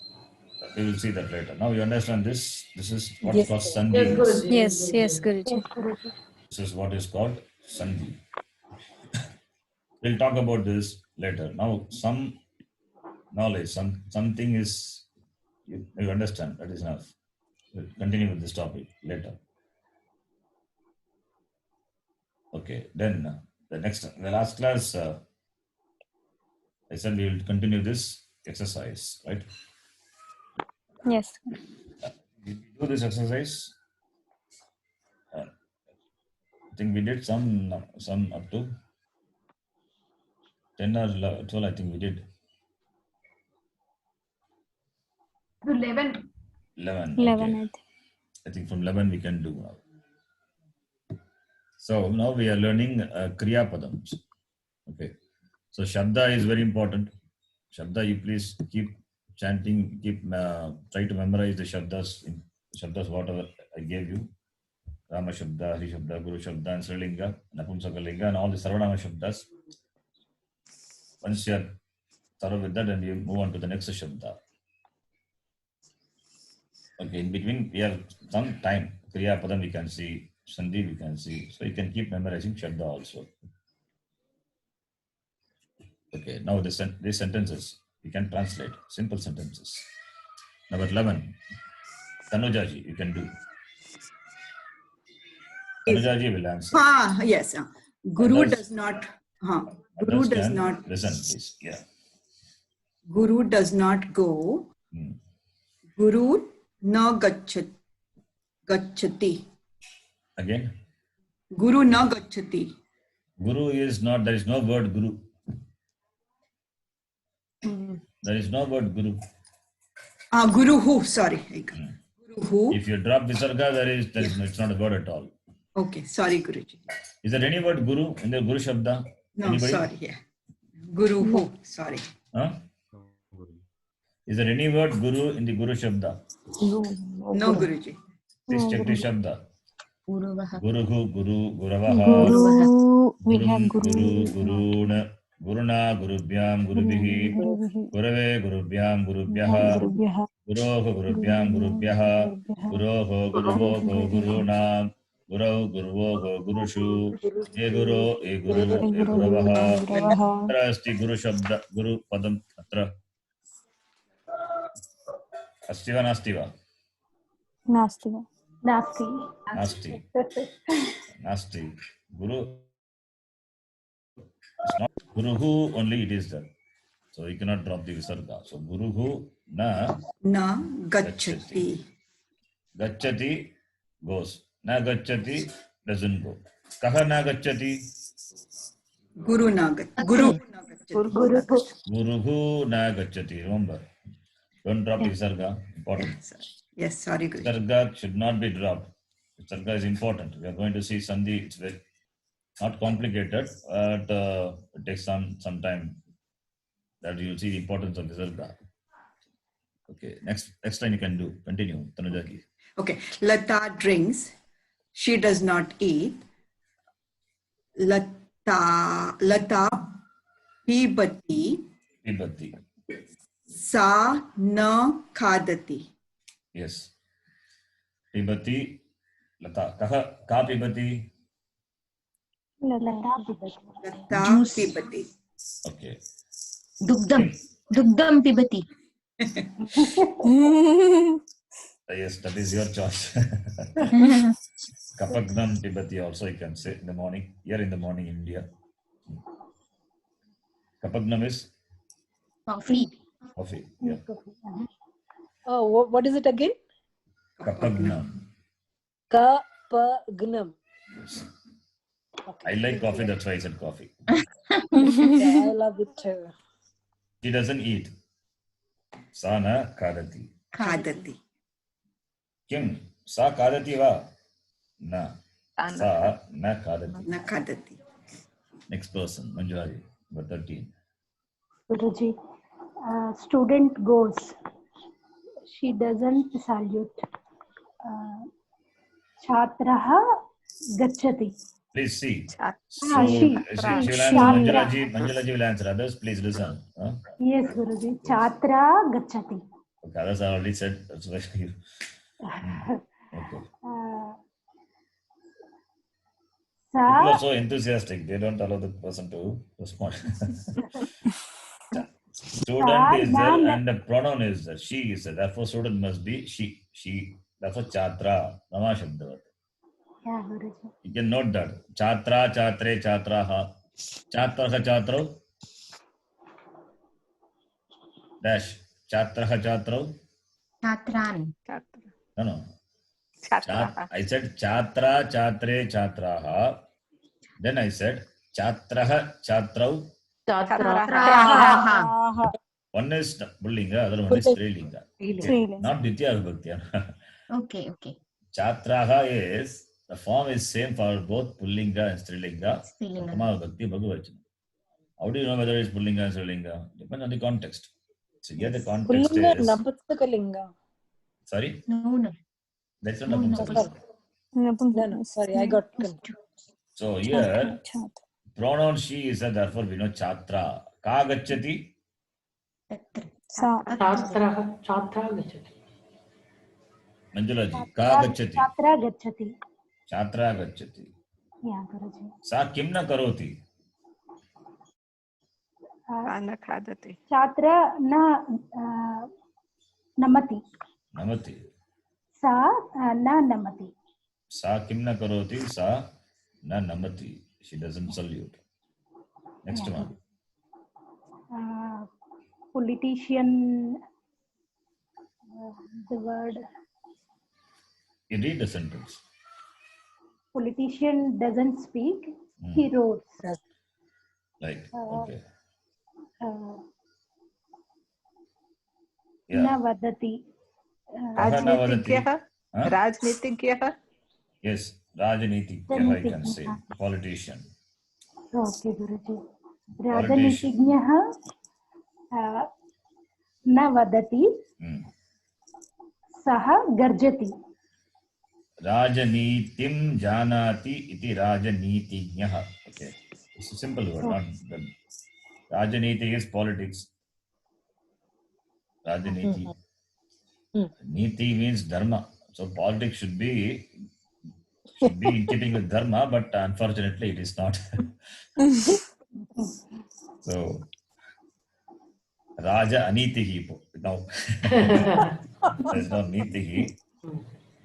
A: We will see that later. Now you understand this. This is what
F: Yes,
A: called
F: sir.
A: Sandhi. is.
E: Yes, yes, Guruji.
C: Yes, Guruji.
A: This is what is called Sandhi. We'll talk about this later. Now, some knowledge, something is, you understand, that is enough. We'll continue with this topic later. Okay, then the last class, I said we will continue this exercise, right?
E: Yes.
A: Did we do this exercise? I think we did some up to 10 or 12, I think we did.
B: 11.
A: 11.
E: 11,
A: Okay.
E: I think.
A: I think from 11 we can do now. So now we are learning Kriya Padams. Okay. So Shabda is very important. Shabda, you please keep chanting, try to memorize the Shabdas, whatever I gave you. Rama Shabda, Hari Shabda, Guru Shabda, and Srilinga, Napumsakalinga, and all the Sarvanama Shabdas. Once you are thorough with that, and you move on to the next Shabda. Okay, in between, we have some time. Kriya Padam we can see, Sandhi we can see. So you can keep memorizing Shabda also. Okay, now these sentences, you can translate. Simple sentences. Number 11. Tanujaji, you can do. Tanujaji will answer.
G: Yes. Guru
A: Others-
G: does not. Guru
A: Others
G: does
A: can
G: not.
A: listen, please. Yeah.
G: Guru does not go.
A: Hmm.
G: Guru na gacchati.
A: Again,
G: Guru na gacchati.
A: Guru is not, there is no word Guru. There is no word Guru.
G: Guruhu, sorry. Guruhu.
A: If you drop visarga, it's not a word at all.
G: Okay, sorry, Guruji.
A: Is there any word guru in the guru shabda?
G: No,
A: Anybody?
G: sorry, yeah. Guruhu, sorry.
A: Huh? Is there any word guru in the guru shabda?
G: No, Guruji.
A: Please check the shabda.
C: Guruvaha.
A: Guruhu, guru, guravaha.
E: Guru. We
A: Gurum,
E: have
A: guru,
E: guru.
A: guruna, guruna, gurubhyam, gurubihi. Gurave, gurubhyam, gurubhyaha.
E: Gurubhyaha.
A: Guroho, gurubhyam, gurubhyaha. Guroho, guruvoho, gurunam. Gurau, guruvoho, gurushu. E guru, e guru, e guravaha.
E: Guravaha.
A: Atra asti guru shabda, guru padam atra. Asti va nasti va?
E: Nasti va.
C: Nasti.
A: Nasti. Nasti. Guru is not guruhu only, it is there. So you cannot drop the visarga. So guruhu na
G: Na gacchati.
A: gacchati goes. Na gacchati doesn't go. Kaha na gacchati?
G: Guru na gacchati. Guru na gacchati.
A: Guruhu na gacchati. Remember. Don't drop the visarga. Important.
G: Yes, sorry, Guruji.
A: Visarga should not be dropped. Visarga is important. We are going to see Sandhi. It's very not complicated, but it takes some time that you'll see the importance of Visarga. Okay, next line you can do. Continue, Tanujaki.
G: Okay, Lata drinks. She does not eat. Lata pibati.
A: Pibati.
G: Sa na khadati.
A: Yes. Pibati. Lata. Ka pibati.
C: Lata pibati.
G: Lata
C: Juice.
G: pibati.
A: Okay.
C: Dugdam pibati.
A: Yes, that is your choice. Kapagnam pibati also you can say in the morning. Here in the morning in India. Kapagnam is
C: Coffee.
A: coffee. Yeah.
F: Oh, what is it again?
A: Kapagnam.
F: Kapagnam.
A: Yes. I like coffee, that's why I said coffee.
F: Yeah, I love it too.
A: She doesn't eat. Sa na kadati.
G: Khadati.
A: Kim? Sa kadati va? Na. Sa na kadati.
G: Na khadati.
A: Next person, Manjulari, number 13.
C: Guruji. Student goes. She doesn't salute. Chhatraha gacchati.
A: Please see.
C: she.
A: She will answer. Manjulaji will answer. Others, please listen. Huh?
C: Yes, Guruji. Chhatra gacchati.
A: Okay, others I already said. That's why you. Okay. People are
C: Sa
A: so enthusiastic. They don't allow the person to respond. Student is there and the pronoun is there. She is there. Therefore, student must be she. She. Therefore, chatra. Nama shabdavat.
C: yeah, Guruji.
A: You can note that. Chatra, chatre, chatraha. Chatraha, chatro. Dash. Chatraha, chatro.
C: Chatran.
A: No. I said chatra, chatre, chatraha. Then I said chatraha, chatrau. One is Pullinga, other one is Strilinga. Okay. Not Ditya Vibhakti.
C: Okay.
A: Chatraha is, the form is same for both Pullinga and Strilinga. Prathama Vibhakti, Bhagavachana. How do you know whether it's Pullinga and Strilinga? Depends on the context. So here the context
F: Pullinga,
A: is...
F: Napustakalinga.
A: Sorry?
C: No.
A: That's not Napumsakalinga.
F: No, sorry, I got confused.
A: So here, pronoun she is there, therefore we know chatra. Ka gacchati?
E: Sa.
D: Chatra gachati.
A: Manjulaji, ka gacchati?
C: Chatra gacchati.
A: Chatra gacchati.
C: Yeah, Guruji.
A: Sa kim na karoti?
B: Ana khadati.
C: Chatra na namati.
A: Namati.
C: Sa na namati.
A: Sa kim na karoti? Sa na namati. She doesn't salute. Next one.
C: Politician. The word.
A: You read the sentence.
C: Politician doesn't speak. He roars.
A: Like, okay. Yeah.
C: न वदति
B: राजनीतिज्ञः
A: Huh?
B: राजनीतिज्ञः
A: Yes, Rajanitikyaha you can say,
C: Rajanitikyaha.
A: politician.
C: Okay guruji राजनीतिज्ञः न वदति
A: Hmm.
C: सः गर्जति
A: Rajanitim janati iti Rajanitignah. Okay, it's a simple word. Not the, Rajaniti is politics. Rajaniti. Niti means dharma. So politics should be in keeping with dharma, but unfortunately it is not. So Raja Anitihi now. There's no Nitihi.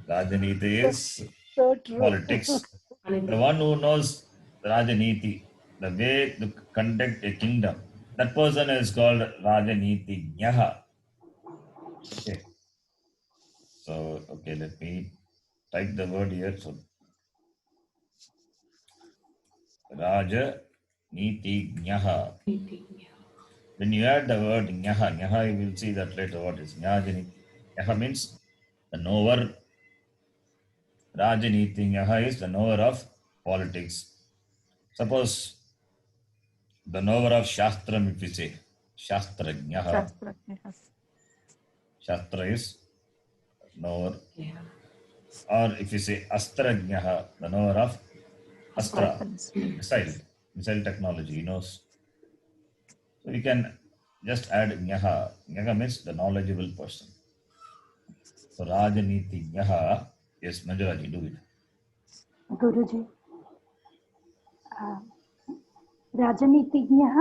A: Rajaniti is
F: So true.
A: politics. The one who knows Rajaniti, the way to conduct a kingdom, that person is called Rajanitignyaha. Okay. So, okay, let me type the word here. So, Rajanitignyaha. When you add the word Nyaha, Nyaha, you will see that later what is Nyajaniti. Nyaha means the knower. Rajanitignyaha is the knower of politics. Suppose the knower of Shastram, if we say Shastrajnaha,
B: शास्त्रज्ञः
A: Shastra is knower. Or if you say Astrajnaha, the knower of Astra, missile technology, he knows. So we can just add Nyaha. Nyaha means the knowledgeable person. So Rajaniti Nyaha, yes, Manjulaji, do it.
C: गुरुजी राजनीतिज्ञः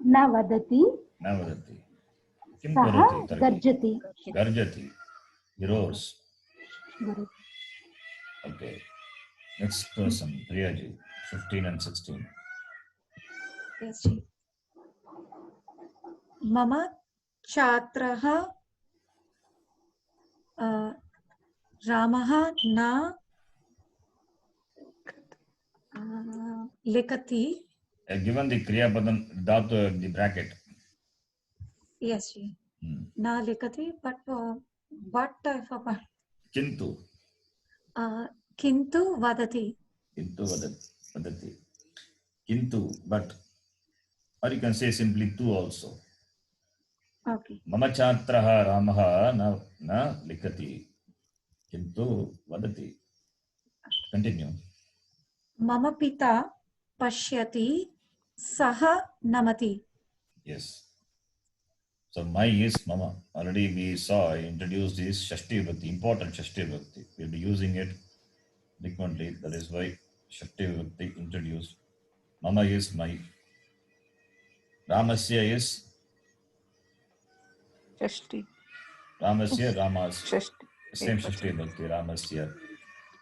C: न वदति
A: Navadati. Kim
C: सः
A: karoti? Tarki.
C: गर्जति
A: Garjati. He roars.
C: Guru
A: Okay. Next person, Priyaji, 15 and 16.
E: Yes, जी. मम छात्रः रामः न लिखति.
A: Given the Kriya Padam, Dhatu, the bracket.
E: Yes, ji.
A: Hmm.
E: न लिखति, but what type of
A: Kintu.
E: किन्तु वदति.
A: Kintu vadati. Kintu, but. Or you can say simply tu also.
E: Okay.
A: Mama chatraha ramaha na likati. Kintu vadati. Continue.
E: मम पिता पश्यति सः नमति.
A: Yes. So my is mama. Already we saw, I introduced this Shashti Vibhakti, important Shashti Vibhakti. We'll be using it frequently. That is why Shashti Vibhakti introduced. Mama is my. Ramasya is
B: षष्टि
A: Ramasya, Ramas.
B: षष्टि
A: Same Shashti Vibhakti, Ramasya.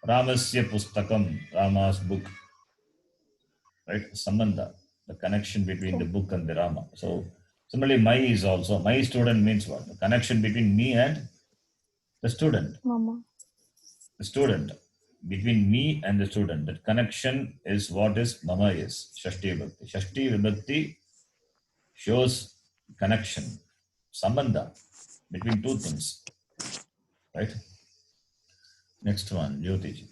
A: Ramasya Pustakam, Rama's book. Right? Sambandha, the connection between the book and the Rama. So, similarly, my is also, my student means what? The connection between me and the student.
E: Mama.
A: The student. Between me and the student. That connection is what is Mama is. Shashti Vibhakti. Shashti Vibhakti shows connection, sambandha between two things. Right? Next one, Jyotiji.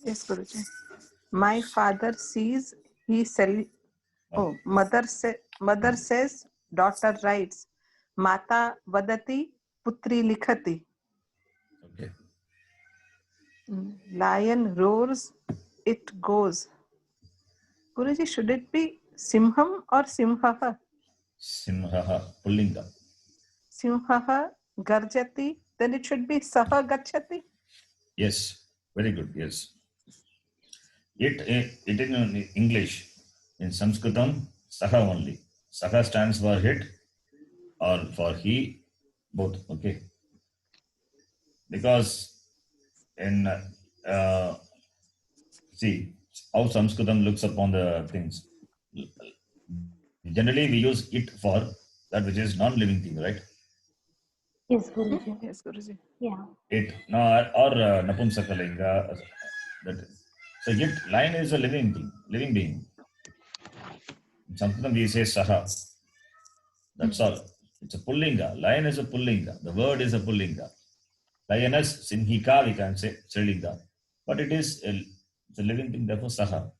B: Yes, Guruji. My father sees, mother says, daughter writes. Mata vadati, putri likhati.
A: Okay.
B: Lion roars, it goes. Guruji, should it be Simham or Simhaha?
A: Simhaha, Pullinga.
B: Simhaha garjati, then it should be Saha gachati.
A: Yes, very good. Yes. It in English, in Sanskritam, Saha only. Saha stands for it or for he, both. Okay. Because in see how Sanskritam looks upon the things. Generally, we use it for that which is non-living thing, right?
C: Yes, Guruji.
B: Yes, Guruji.
C: Yeah.
A: It no or Napumsakalinga. That so it lion is a living thing, living being. In Sanskritam we say Saha. That's all. It's a pullinga. Lion is a pullinga. The word is a pullinga. Lioness, Sinhika, we can say Strilinga. But it's a living thing, therefore Saha.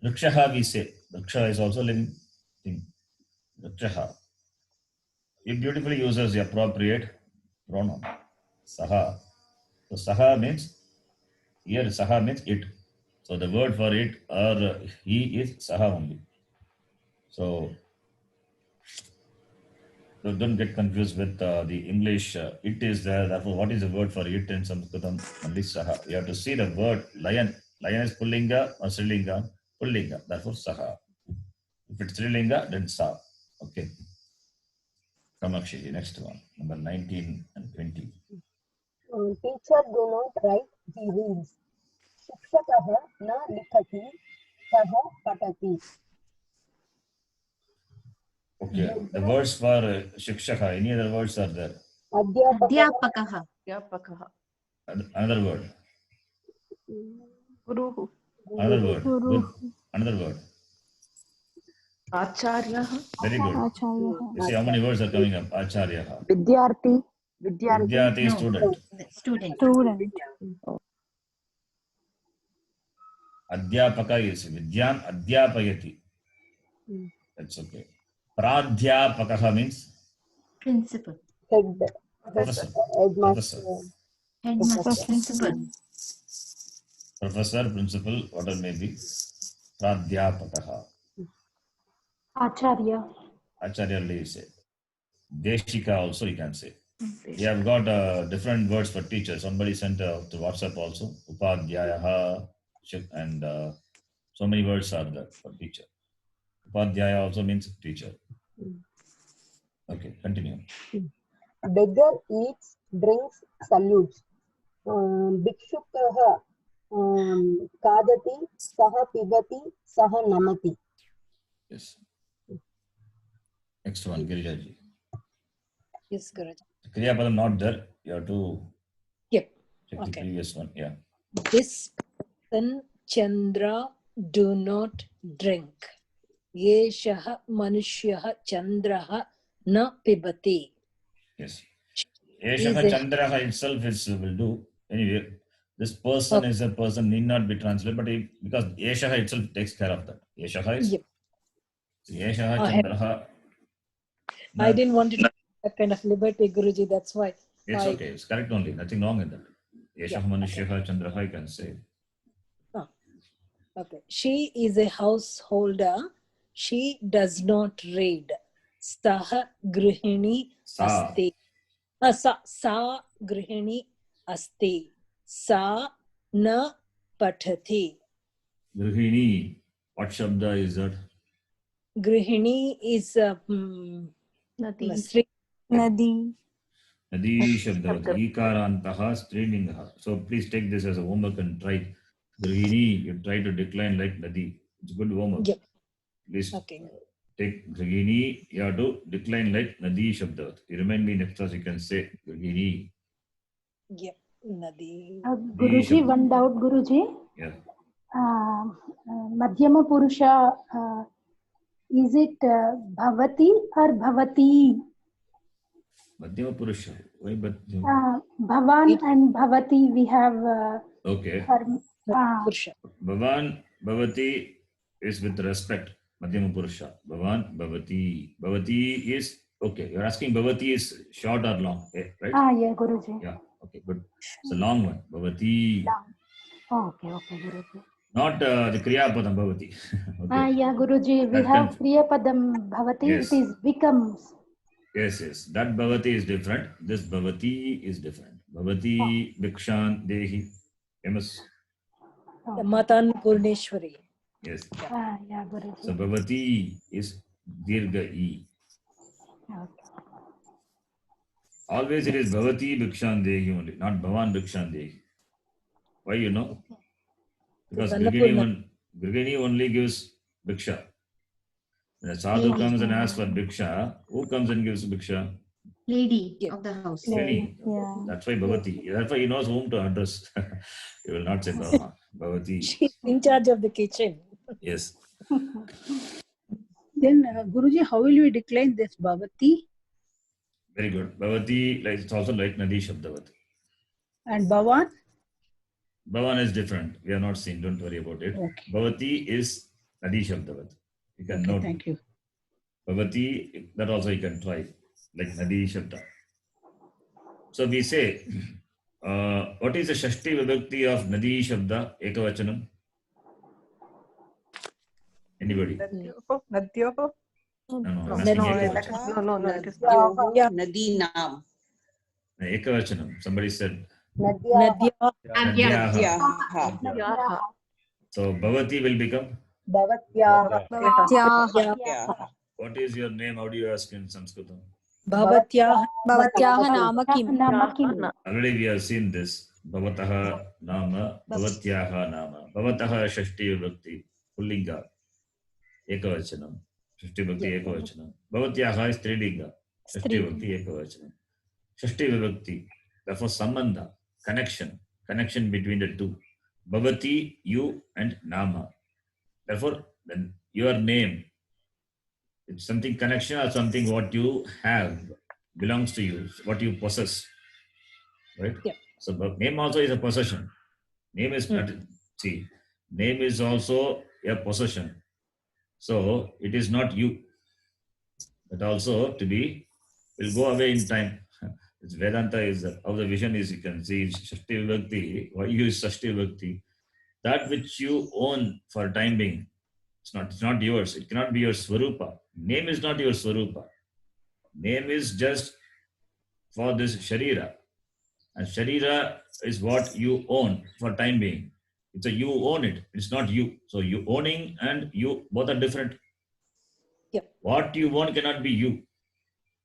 A: Rikshaha, we say. Riksha is also living thing. Rikshaha. It beautifully uses the appropriate pronoun. Saha. So Saha means, here Saha means it. So the word for it or he is Saha only. So don't get confused with the English. It is there. Therefore, what is the word for it in Sanskritam? Only Saha. You have to see the word lion. Lion is Pullinga or Strilinga. Pullinga. Therefore, Saha. If it's Strilinga, then Sa. Okay. Kamakshi, next one. Number 19 and 20.
H: Teacher do not write, he reads. Shikshakah na likhati, saha patati.
A: Okay. The words for Shikshaka, any other words are there?
C: Adhyapakah.
B: Adhyapakah.
A: Another word.
B: Guruhu.
A: Another word.
F: Guru.
A: Good. Another word.
B: Acharyaha.
A: Very good.
F: Acharya.
A: You see how many words are coming up? Acharya.
G: Vidyarthi.
A: Vidyarthi is student.
C: Student.
F: Student.
A: Adhyapaka is Vidyan Adhyapayati. That's okay. Pradhyapakaha means
C: Principal.
H: Head.
A: professor.
H: Headmaster.
C: Headmaster. Principal.
A: Professor, principal, whatever may be. Pradhyapakaha.
C: Acharya.
A: Acharya you say. Deshika also you can say. We have got different words for teachers. Somebody sent to WhatsApp also. Upadhyayaha and so many words are there for teacher. Upadhyaya also means teacher. Okay, continue.
H: Beggar eats, drinks, salutes. Bhikshukah kadati, saha pibati, saha namati.
A: Yes. Next one, Girijaji.
F: Yes, Guruji.
A: Kriya Padam not there. You have to
F: Yep.
A: check the
F: Okay.
A: previous one. Yeah.
F: This person, Chandra, do not drink. Yeshah Manushyaha Chandraha na pibati.
A: Yes.
F: Is
A: Eshaha
F: a-
A: Chandraha itself is will do. Anyway, this person is a person need not be translated, but because Eshaha itself takes care of that. Eshaha is
F: Yep.
A: Eshaha
F: I have-
A: Chandraha.
F: I didn't want to take that kind of liberty, Guruji. That's why.
A: It's
F: I-
A: okay. It's correct only. Nothing wrong in that. Eshaha Manushyaha Chandraha you can say.
F: Okay. She is a householder. She does not read. Saha grihini
A: Sa.
F: asti. Sa grihini asti. Sa na pathati.
A: Grihini. What Shabda is that?
F: Grihini is
B: Nadi.
F: Sri.
E: Nadi.
A: Nadi Shabda. Ikarantaha Strilingaha. So please take this as a homework and try. Grihini, you try to decline like Nadi. It's good homework.
F: Yep.
A: Please
F: Okay.
A: take Grihini, you have to decline like Nadi Shabda. You remind me next class you can say Grihini.
F: Yep. Nadi.
C: Guruji, one doubt, Guruji.
A: Yeah.
C: Madhyama Purusha, is it Bhavati or Bhavati?
A: Madhyama Purusha. Why Madhyama?
C: Bhavan and Bhavati, we have.
A: Okay.
F: Purusha.
A: Bhavan, Bhavati is with respect. Madhyama Purusha. Bhavan, Bhavati. Bhavati is, okay. You're asking Bhavati is short or long, okay, right?
C: Yeah, Guruji.
A: Yeah. Okay, good. It's a long one. Bhavati.
C: Okay, Guruji.
A: Not the Kriya Padam Bhavati. Okay.
C: Yeah, Guruji, we
A: That
C: have
A: can-
C: Kriya Padam Bhavati,
A: Yes.
C: it is becomes.
A: Yes, yes. That Bhavati is different. This Bhavati is different. Bhavati, Bhikshan, Dehi. MS.
F: Matan Purneshwari.
A: Yes.
C: Yeah, Guruji.
A: So Bhavati is Dirgha E.
C: Okay.
A: Always it is Bhavati Bhikshan Dehi only, not Bhavan Bhikshan Dehi. Why you know? Because
F: Annapurna.
A: Grihini only gives Bhiksha. When a sadhu comes and asks for Bhiksha, who comes and gives Bhiksha?
C: Lady
F: Yeah.
C: of the house.
A: Lady.
E: Yeah.
A: That's why Bhavati. That's why he knows whom to address. He will not say Bhavati.
F: She's in charge of the kitchen.
A: Yes.
I: Then, Guruji, how will we decline this Bhavati
A: Very good. Bhavati, like, it's also like Nadi Shabdavat.
I: and Bhavan?
A: Bhavan is different. We have not seen. Don't worry about it.
I: Okay.
A: Bhavati is Nadi Shabdavat. You can
I: Okay,
A: note.
I: thank you.
A: Bhavati, that also you can try. Like Nadi Shabda. So we say, what is the Shashti Vibhakti of Nadi Shabda, Ekavachanam? Anybody?
B: Nadyoho? Nadyoho?
A: No,
B: No,
A: I'm asking
B: no,
A: Ekavachanam.
B: no, it is
G: Nadyoho, Nadinam.
A: Ekavachanam. Somebody said
H: Nadya.
A: Nadyaha.
G: Nadyaha.
A: So Bhavati will become.
H: Bhavatyaha.
G: Nadyaha.
A: What is your name? How do you ask in Sanskritam?
F: Bhavatyaha
C: भवत्याः नाम किम्?
A: Already we have seen this. Bhavataha nama, Bhavatyaha nama. Bhavataha Shashti Vibhakti, Pullinga, Ekavachanam. Shashti Vibhakti Ekavachanam. Bhavatyaha is Trilinga. Shashti Vibhakti Ekavachanam. Shashti Vibhakti, therefore Sambandha, connection between the two. Bhavati, you, and Nama. Therefore, then your name, it's something connection or something what you have belongs to you, what you possess, right?
F: Yeah.
A: So name also is a possession. Name is not, see, name is also a possession. So it is not you. But also to be will go away in time. It's Vedanta is how the vision is. You can see Shashti Vibhakti. Why you use Shashti Vibhakti? That which you own for time being, it's not yours. It cannot be your Swarupa. Name is not your Swarupa. Name is just for this Sharira. And Sharira is what you own for time being. It's a you own it. It's not you. So you owning and you both are different.
F: Yeah.
A: What you own cannot be you.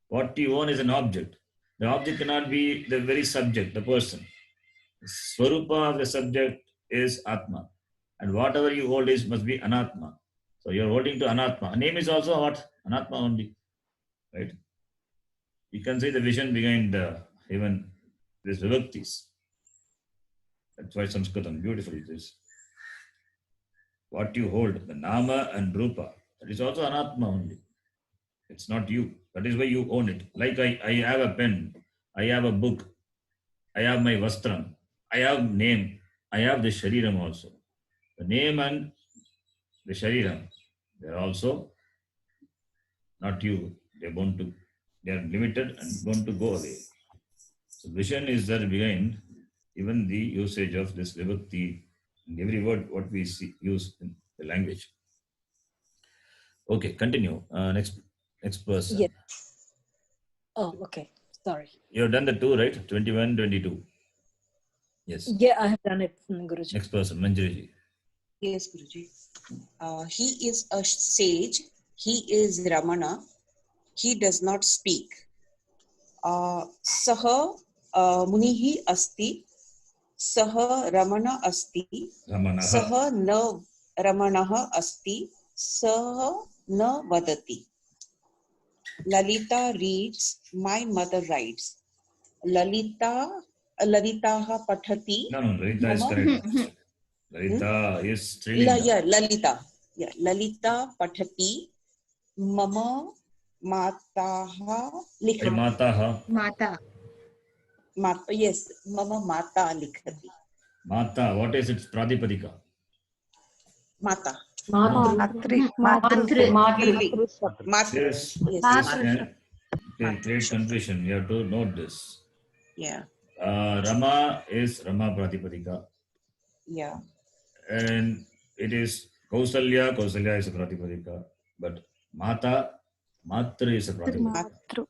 A: What you own is an object. The object cannot be the very subject, the person. The Swarupa of the subject is Atma. And whatever you hold is must be Anatma. So you're holding to Anatma. Name is also what? Anatma only. Right? You can see the vision behind even these vibhaktis. That's why Sanskritam beautiful it is. What you hold, the Nama and Rupa, that is also Anatma only. It's not you. That is why you own it. Like I have a pen, I have a book, I have my Vastram, I have name, I have the Shariram also. The name and the Shariram, they are also not you. They are limited and going to go away. So vision is there behind even the usage of this vibhakti in every word what we use in the language. Okay, continue. Next person.
F: Yes. Oh, okay. Sorry.
A: You have done the two, right? 21, 22. Yes.
F: Yeah, I have done it, Guruji.
A: Next person, Manjari.
G: Yes, Guruji. He is a sage. He is Ramana. He does not speak. Saha munihi asti. Saha Ramana asti.
A: Ramanaha.
G: Saha na Ramanaha asti. Saha na vadati. Lalita reads. My mother writes. Lalitaha pathati.
A: No, Lalita is
G: Mama.
A: correct. Lalita is Strilinga.
G: Yeah, Lalita. Yeah, Lalita pathati. Mama mataha likhati.
A: Mataha.
C: माता
G: Yes, Mama mata likhati.
A: Mata, what is its Pradipadika?
G: Mata.
B: Matri.
A: Yes.
G: Yes.
A: Okay, great confusion. You have to note this.
G: Yeah.
A: Rama is Rama Pratipadika.
G: Yeah.
A: And it is Kausalya is a Pratipadika. But Matra is a Pratipadika.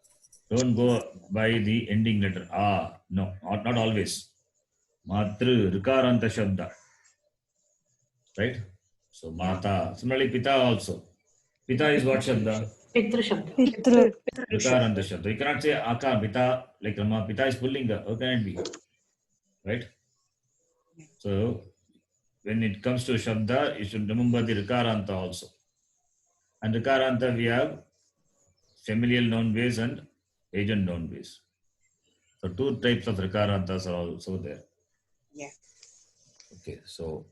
A: Don't go by the ending letter. No, not always. Matru, Rikaranta Shabda. Right? So Mata. Similarly, Pita also. Pita is what Shabda?
D: Pitru Shabda.
A: Rikaranta Shabda. You cannot say Aka, Pita, like Rama. Pita is Pullinga. How can it be? Right? So, when it comes to Shabda, you should remember the Rikaranta also. And Rikaranta, we have familial noun base and agent noun base. So, two types of Rikarantas are also there.
G: Yeah.
A: Okay, so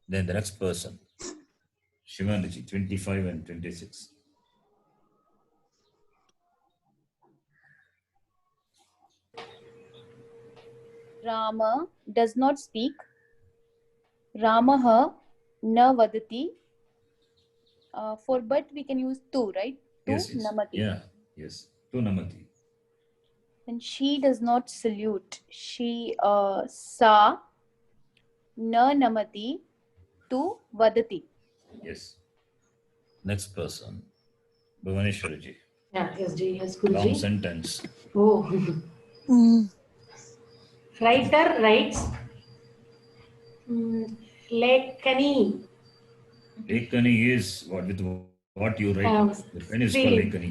A: then the next person. Shivanji, 25 and 26.
C: Rama does not speak. Ramaha na vadati. For but we can use tu, right? Tu
A: Yes, yes.
C: namati.
A: Yeah, yes. Tu namati.
C: And she does not salute. She sa na namati tu vadati.
A: Yes. Next person. Bhuvaneshwariji.
D: Yeah, yes, Ji, yes,
A: Long
D: Guruji.
A: sentence.
D: Oh. Writer writes Lekani.
A: Lekani is what with what you write. The pen is called
D: Stealing.
A: Lekani.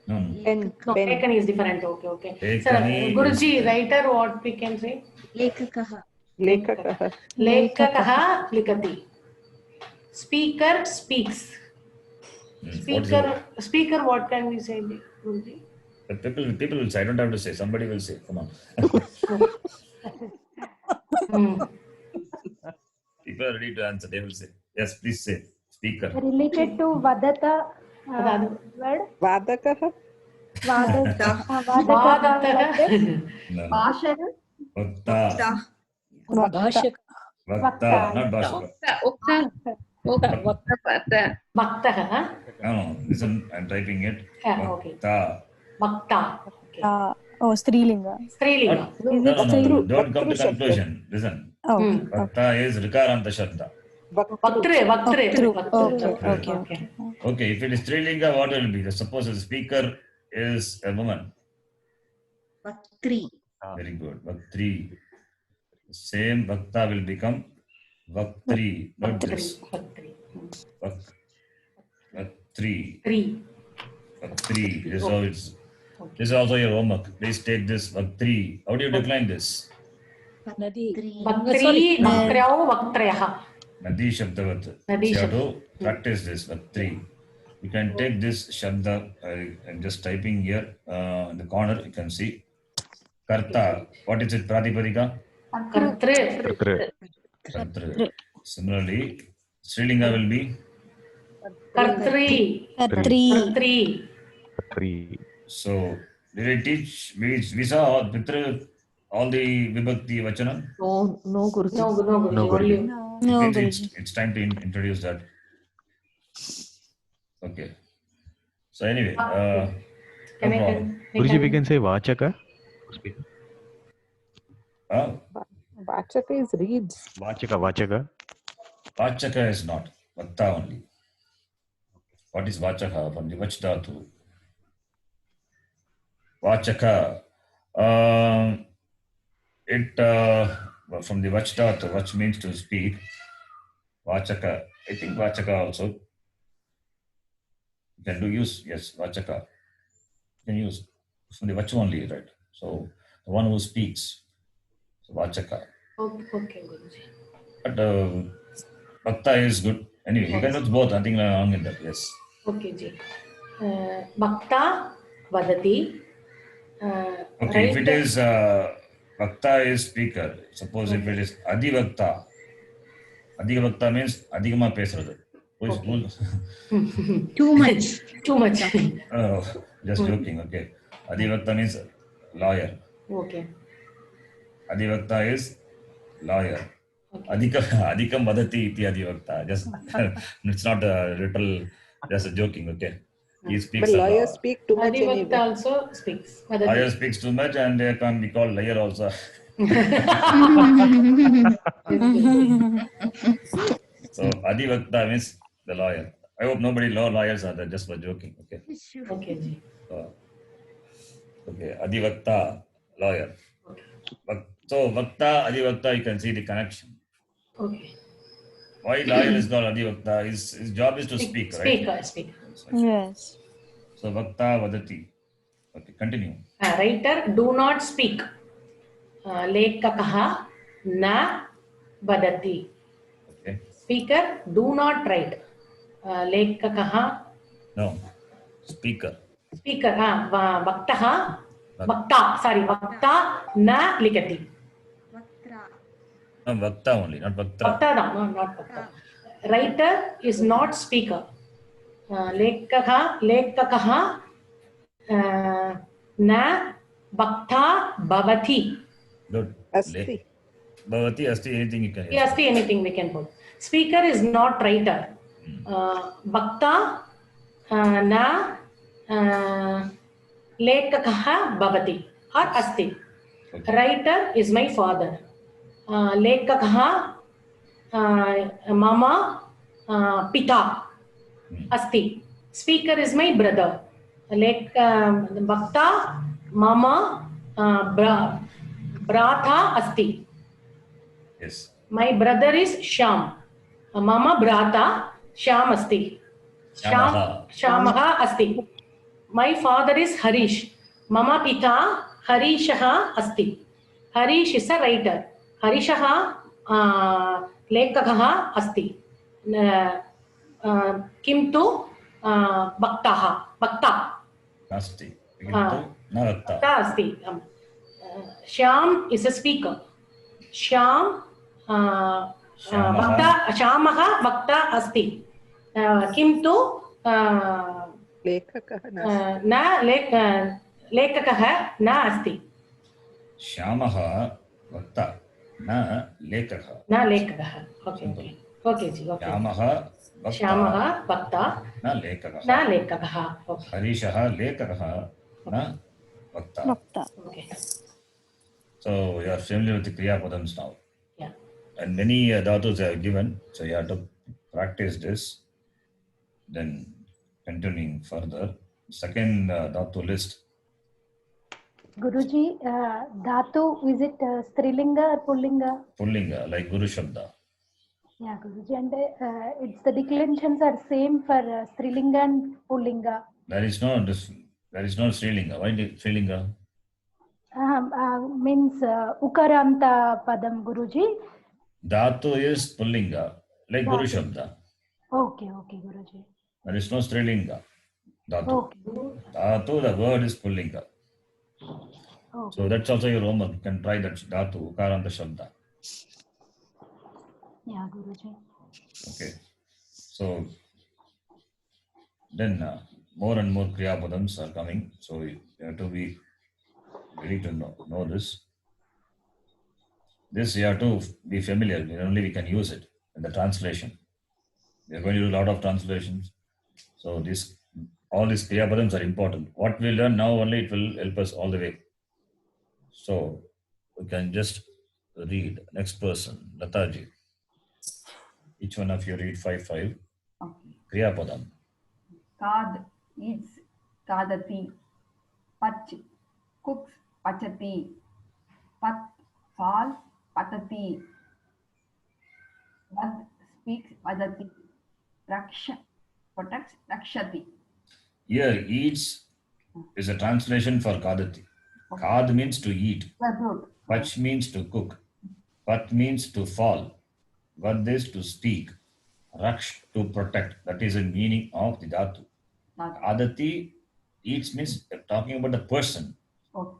A: No, no.
B: Pen.
D: No,
B: Pen.
D: Lekani is different. Okay, okay. Sir,
A: Lekani
D: Guruji,
A: is-
D: writer, what we can say?
E: Lekakah.
B: Lekakah.
D: Lekakah likati. Speaker speaks.
A: What is the-
D: Speaker, what can we say, Guruji?
A: People will say. I don't have to say. Somebody will say. Come on. People are ready to answer. They will say. Yes, please say. Speaker.
H: Related to Vadata word.
B: Vadakah.
H: Vadata.
A: No.
H: Bhashana.
A: Vakta.
F: Bhashak.
A: Vakta. Not Bhashaka.
D: Bhaktah, huh?
A: No, listen. I'm typing it.
D: Yeah, okay.
A: Vakta.
D: Bhakta. Okay.
C: Oh, Strilinga.
D: Strilinga.
A: No. Don't come to conclusion. Listen.
C: Oh,
A: Vakta is Rikaranta Shabda.
D: Vaktre.
C: okay.
A: Okay, if it is Strilinga, what will be? Suppose the speaker is a woman.
E: Vaktri.
A: Very good. Vaktri. Same Vakta will become Vaktri. Not this. Vaktri. Vaktri. This is how it's. This is also your homework. Please take this Vaktri. How do you decline this?
F: Nadi.
D: Vaktri, Vaktrao, Vaktrayaha.
A: Nadi Shabdavat.
D: Nadi
A: You have
D: Shabda.
A: to practice this Vaktri. You can take this Shabda. I'm just typing here in the corner. You can see. Karta. What is it? Pradipadika?
D: Kartre.
A: Kartra. Similarly, Srilinga will be.
D: Kartri.
C: Three.
D: Kartri.
A: So, did I teach? We saw all the Vibhakti Vachanam.
B: No, Guruji.
D: No, Guruji. Only.
C: No,
A: It means
C: Guruji.
A: it's time to introduce that. Okay. So anyway, no problem.
J: Guruji, we can say Vachaka.
B: Vachaka is reads.
J: Vachaka.
A: Vachaka is not. Vakta only. What is Vachaka? From the Vach Dhatu. Vachaka. From the Vach Dhatu. Vach means to speak. Vachaka. I think Vachaka also. You can use, yes, Vachaka. You can use from the Vach only, right? So the one who speaks. So Vachaka.
D: Okay, Guruji.
A: But Bhakta is good. Anyway, you can use both. Nothing wrong in that. Yes.
D: Okay, Ji. Bhakta, Vadati.
A: Okay, if it is Bhakta is speaker. Suppose if it is Adhivakta. Adhivakta means Adhigama pesradu.
E: Too much.
D: Too much.
A: Oh, just joking. Okay. Adhivakta means lawyer.
D: Okay.
A: Adhivakta is lawyer. Adhikam vadati iti adhivakta. Just it's not a literal. Just joking. Okay. He speaks.
B: But
A: a
B: lawyers
A: lot.
B: speak too much
D: Adhivakta
B: anyway.
D: also speaks.
A: Lawyer speaks too much and they can be called liar also. So Adhivakta means the lawyer. I hope nobody lawyers are there, just for joking. Okay.
D: Okay, Ji.
A: Okay. Adhivakta, lawyer. So Vakta, Adhivakta, you can see the connection.
D: Okay.
A: Why lawyer is called Adhivakta? His job is to speak, right?
D: Speaker.
C: Yes.
A: So Vakta Vadati. Okay, continue.
D: Writer, do not speak. Lekakaha na vadati.
A: Okay.
D: Speaker, do not write. Lekakaha.
A: No. Speaker.
D: Speaker, Vaktaha. Vakta na likati.
A: No, Vakta only, not Vakta.
D: Vakta, no, not Vakta. writer is not speaker. Lekakah na bhakta bhavati.
A: Good.
B: Asti.
A: Bhavati, asti, anything you can use.
D: Asti, anything we can put. Speaker is not writer. Bhakta na lekakah bhavati or asti.
A: Okay.
D: Writer is my father. Lekakah mama pita asti. Speaker is my brother. Bhakta mama brata asti.
A: Yes.
D: My brother is Sham. Mama brata Sham asti. Shamaha asti. My father is Harish. Mama pita Harishaha asti. Harish is a writer. Harishaha lekakaha asti. Kimtu bhaktaha. Bhakta.
A: Asti. Na bhakta.
D: Bhakta asti. Shyam is a speaker. Shyam Shamaha bhakta asti. Kimtu
B: Lekakah
D: na lekakah na asti.
A: Shyamaha bhakta na lekakah.
D: Na lekakah. Okay. Okay, ji. Okay.
A: Shyamaha
D: bhakta
A: na lekakah.
D: na lekakah. Okay.
A: Harishaha lekakah na bhakta.
D: Okay.
A: So you are familiar with the Kriya Padams now.
D: Yeah.
A: And many dhatus are given, so you have to practice this. Then continuing further, second dhatu list.
H: Guruji, dhatu, is it Strilinga or Pullinga?
A: Pullinga, like Guru Shabda.
H: Yeah, Guruji, and it's the declensions are same for Strilinga and Pullinga.
A: There is no Srilinga. Why Srilinga?
H: Means Ukaranta Padam, Guruji.
A: Dhatu is Pullinga, like Guru Shabda.
H: Okay, Guruji.
A: There is no Srilinga. Dhatu.
H: Okay.
A: Dhatu, the word is Pullinga.
H: Okay.
A: So that's also your homework. You can try that Dhatu, Ukaranta Shabda.
H: Yeah, Guruji.
A: Okay. So then more and more Kriya Padams are coming. So you have to be ready to know this. This you have to be familiar. Only we can use it in the translation. We are going to do a lot of translations. So all these Kriya Padams are important. What we learn now only it will help us all the way. So we can just read. Next person, Lataji. Each one of you read 5.
K: Okay.
A: Kriya Padam.
K: Kad eats kadati. Pach cooks pachati. Pat fall patati. Vad speaks vadati. Raksha protects rakshati.
A: Here, eats is a translation for kadati. Kad means to eat. Pach means to cook. Pat means to fall. Vad is to speak. Raksh to protect. That is the meaning of the dhatu. Kadati, eats means talking about the person.
K: Okay.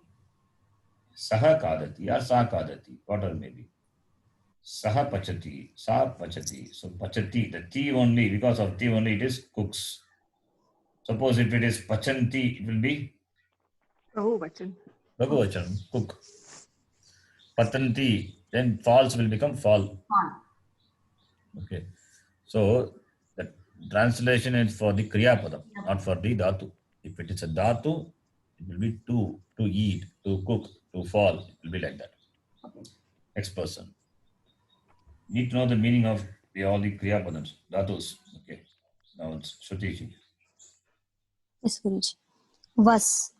A: Saha kadati or sa kadati, whatever may be. Saha pachati, sa pachati. So pachati, the ti only, because of ti only it is cooks. Suppose if it is pachanti, it will be Bhagavachan, cook. Patanti, then falls will become fall. Okay. So the translation is for the Kriya Padam, not for the Dhatu. If it is a Dhatu, it will be to eat, to cook, to fall. It will be like that. Next person. Need to know the meaning of all the Kriya Padams, Dhatus. Okay. Now it's Shruti.
L: Yes, Guruji. Vas,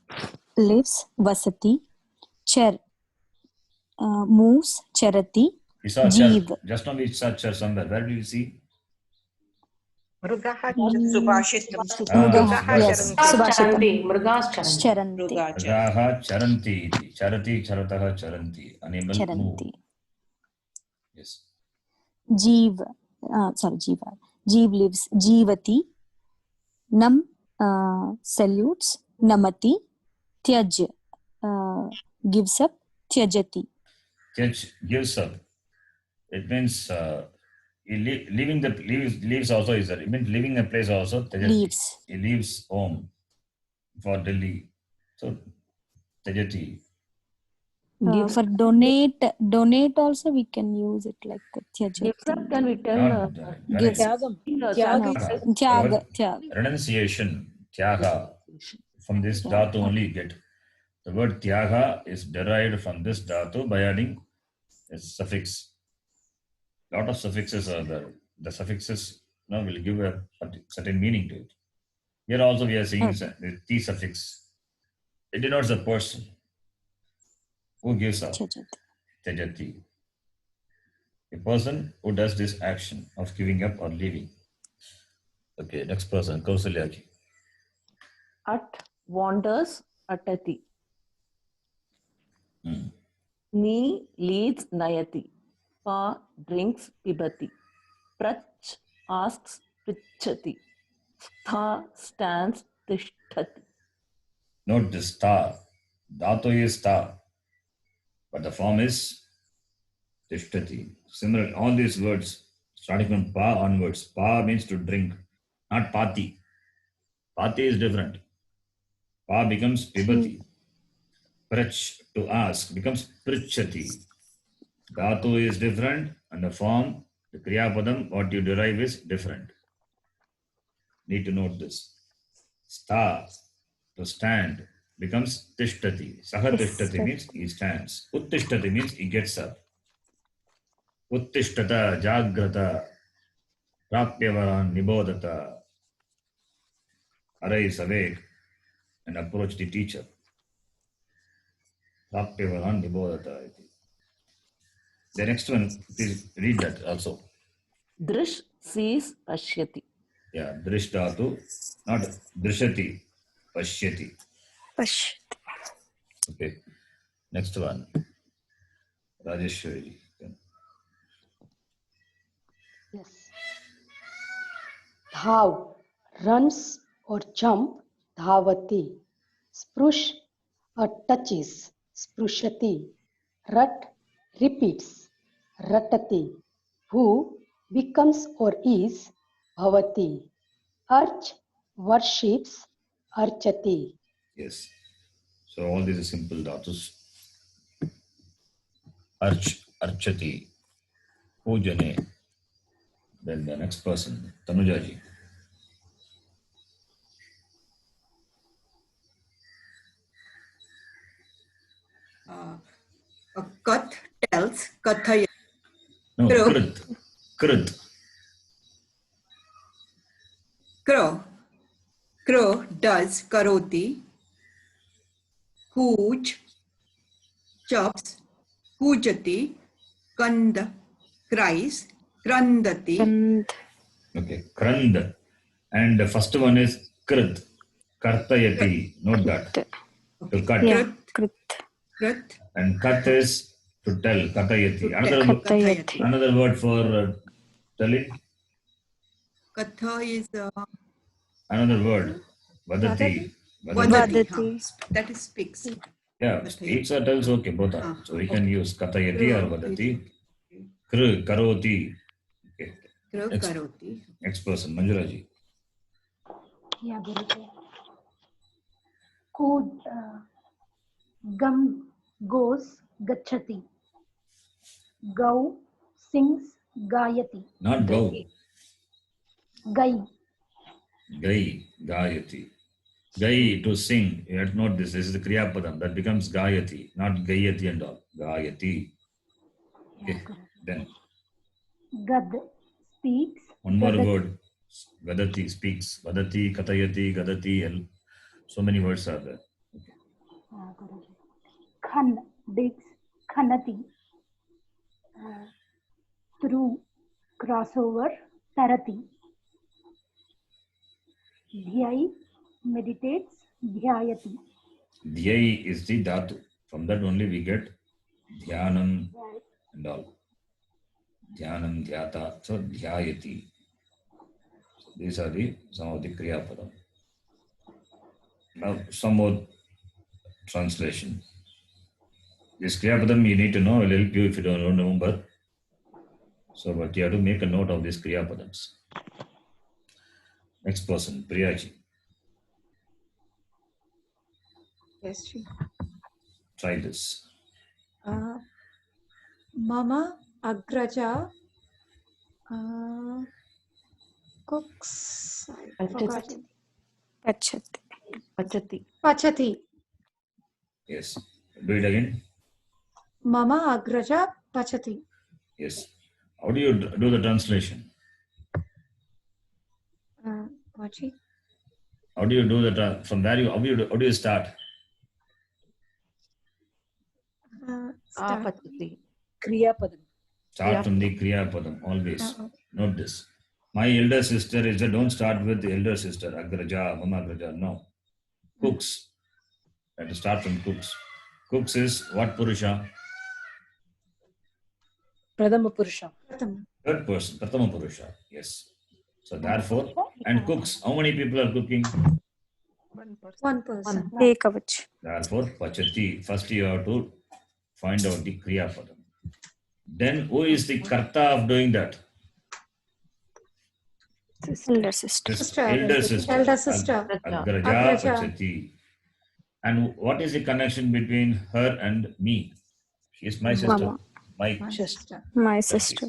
L: lives, vasati. Char, moves, charati. Jeev.
A: Just now we saw char somewhere. Where do you see?
G: Mrugaha Subhashitam.
L: Yes, Subhashitam.
D: Mrugas charanti.
A: Mrugaha charanti. Charati, charataha charanti. Animal move. Yes.
L: Jeev, Jeeva. Jeev lives, Jeevati. Nam salutes, Namati. Tyaj gives up, Tyajati.
A: Tyaj gives up. It means leaves also is there. It means leaving a place also. Tyajati.
L: Leaves.
A: He leaves home for Delhi. So Tyajati.
L: For donate also we can use it like
M: Gives up,
L: tyajati.
M: can we tell?
L: Gives. Tyag.
A: Renunciation, tyaga. From this dhatu only you get. The word tyaga is derived from this dhatu by adding a suffix. Lot of suffixes are there. The suffixes will give a certain meaning to it. Here also we are seeing the T suffix. It denotes a person who gives up. Tyajati. A person who does this action of giving up or leaving. Okay, next person, Kausalyaki.
M: At wanders atati. Ni leads nayati. Pa drinks pibati. Prach asks prichati. Stha stands tishtati.
A: Note this star. Dhatu is star. But the form is tishtati. Similar, all these words, starting from pa onwards. Pa means to drink, not pati. Pati is different. Pa becomes pibati. Prach, to ask, becomes prichati. Dhatu is different, and the form, the kriya padam, what you derive is different. Need to note this. Sta, to stand, becomes tishtati. Saha tishtati means he stands. Uttishtati means he gets up. Uttishtata, jagrata, prapyavaran, nibodata. Arise, awake, and approach the teacher. Prapyavaran, nibodata. The next one, please read that also.
M: Drish sees pashyati.
A: Yeah, drish dhatu, not drishati, pashyati.
L: Pashyati.
A: Okay, next one. Rajeshwari.
N: Yes. Dhav, runs or jump, dhavati. Sprush, touches, sprushati. Rat, repeats, ratati. Who becomes or is, bhavati. Arch, worships, archati.
A: Yes. So all these are simple dhatus. Arch, archati, pujane. Then the next person, Tanujaji.
O: Kat tells, kathaya.
A: No, krit. Krit.
O: Crow does, karoti. Hooch, chops, hoojati. Kand, cries. Krandati.
A: Okay, krand. And the first one is krit. Kartayati. Note that. To cut.
L: Yeah, krit.
A: And kat is to tell. Katayati.
L: Katayati.
A: Another word for telling.
O: Katha is
A: Another word. Vadati.
L: Vadati.
O: That is speaks.
A: Yeah, speaks or tells, okay, both are. So we can use katayati or vadati. Kr, karoti. Okay.
O: Karoti.
A: Next person, Manjulaji.
H: Yeah, Guruji. Could gum goes gachati. Gau sings gayati.
A: Not go.
H: Gai.
A: Gai, gayati. Gai, to sing. You have to note this. This is the kriya padam. That becomes gayati, not gayati and all. Gayati. Okay. Then
H: Gad speaks.
A: one more
H: Gadati.
A: word. Gadati speaks. Vadati, katayati, gadati. So many words are there.
H: Guruji. Khan digs. Khanati. Through crossover. Tarati. Dhyai meditates. Dhyayati.
A: Dhyai is the dhatu. From that only we get dhyanam and all. Dhyanam, dhyata. So dhyayati. So these are some of the kriya padam. Now some more translation. This kriya padam you need to know. I will help you if you don't remember. So, but you have to make a note of these Kriya Padams. Next person, Priyaji.
P: Yes, Ji.
A: Try this.
P: Mama Agraja cooks. I forgot. Pachati.
A: Yes. Do it again.
P: Mama Agraja Pachati.
A: Yes. How do you do the translation?
P: What, Ji?
A: How do you do that? From where how do you start?
P: Start.
F: Kriya Padam.
A: Start from the Kriya Padam, always. Note this. My elder sister is don't start with the elder sister, Agraja, Mama Agraja. No. Cooks. You have to start from cooks. Cooks is what Purusha?
F: Pradama Purusha.
A: Third person, Pratama Purusha. Yes. So therefore, and cooks. How many people are cooking?
P: One person.
A: Therefore, Pachati. First you have to find out the Kriya Padam. Then who is the Karta of doing that?
L: Elder sister.
A: Elder sister.
P: Elder sister.
A: Agraja Pachati. And what is the connection between her and me? She is my sister.
L: Mama.
A: My
P: sister.
L: My sister.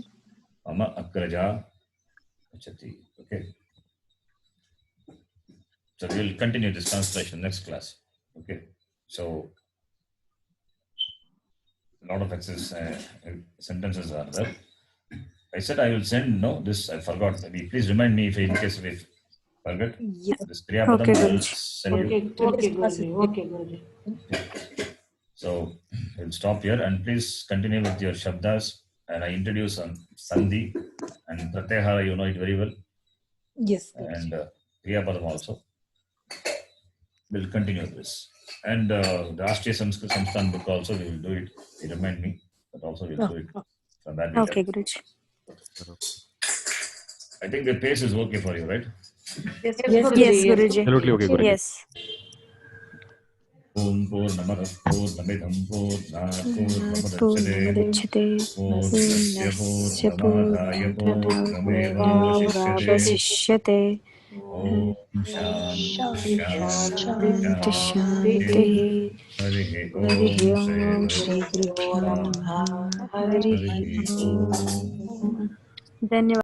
A: Mama Agraja Pachati. Okay. So we will continue this translation next class. Okay. So a lot of sentences are there. I said I will send. No, this I forgot. Maybe please remind me if in case we forget.
F: Yes.
A: This Kriya Padam
L: Okay,
A: I will
L: Guruji.
A: send you.
D: Okay, Guruji. Okay, Guruji.
A: So we'll stop here and please continue with your Shabdas. And I introduce Sandhi and Pratyahara, you know it very well.
F: Yes.
A: And Kriya Padam also. We'll continue this. And the Rashtriya Samsthan book also, we will do it. You remind me, but also we'll do it. From that
L: Okay, Guruji.
A: I think the pace is okay for you, right?
L: Yes, Guruji.
J: Absolutely okay, Guruji.
L: Yes.
A: Om Purnamada Purnamidam Purnamudachyate
L: Purnamudachyate
A: Purnasya
L: Purnamavadhyasishyate
A: Om Shanti
L: Shanti Shanti
A: Harihi
L: Harihi
A: Om
L: Om Shri Guru Namaha Harihi Om. Dhanyavad.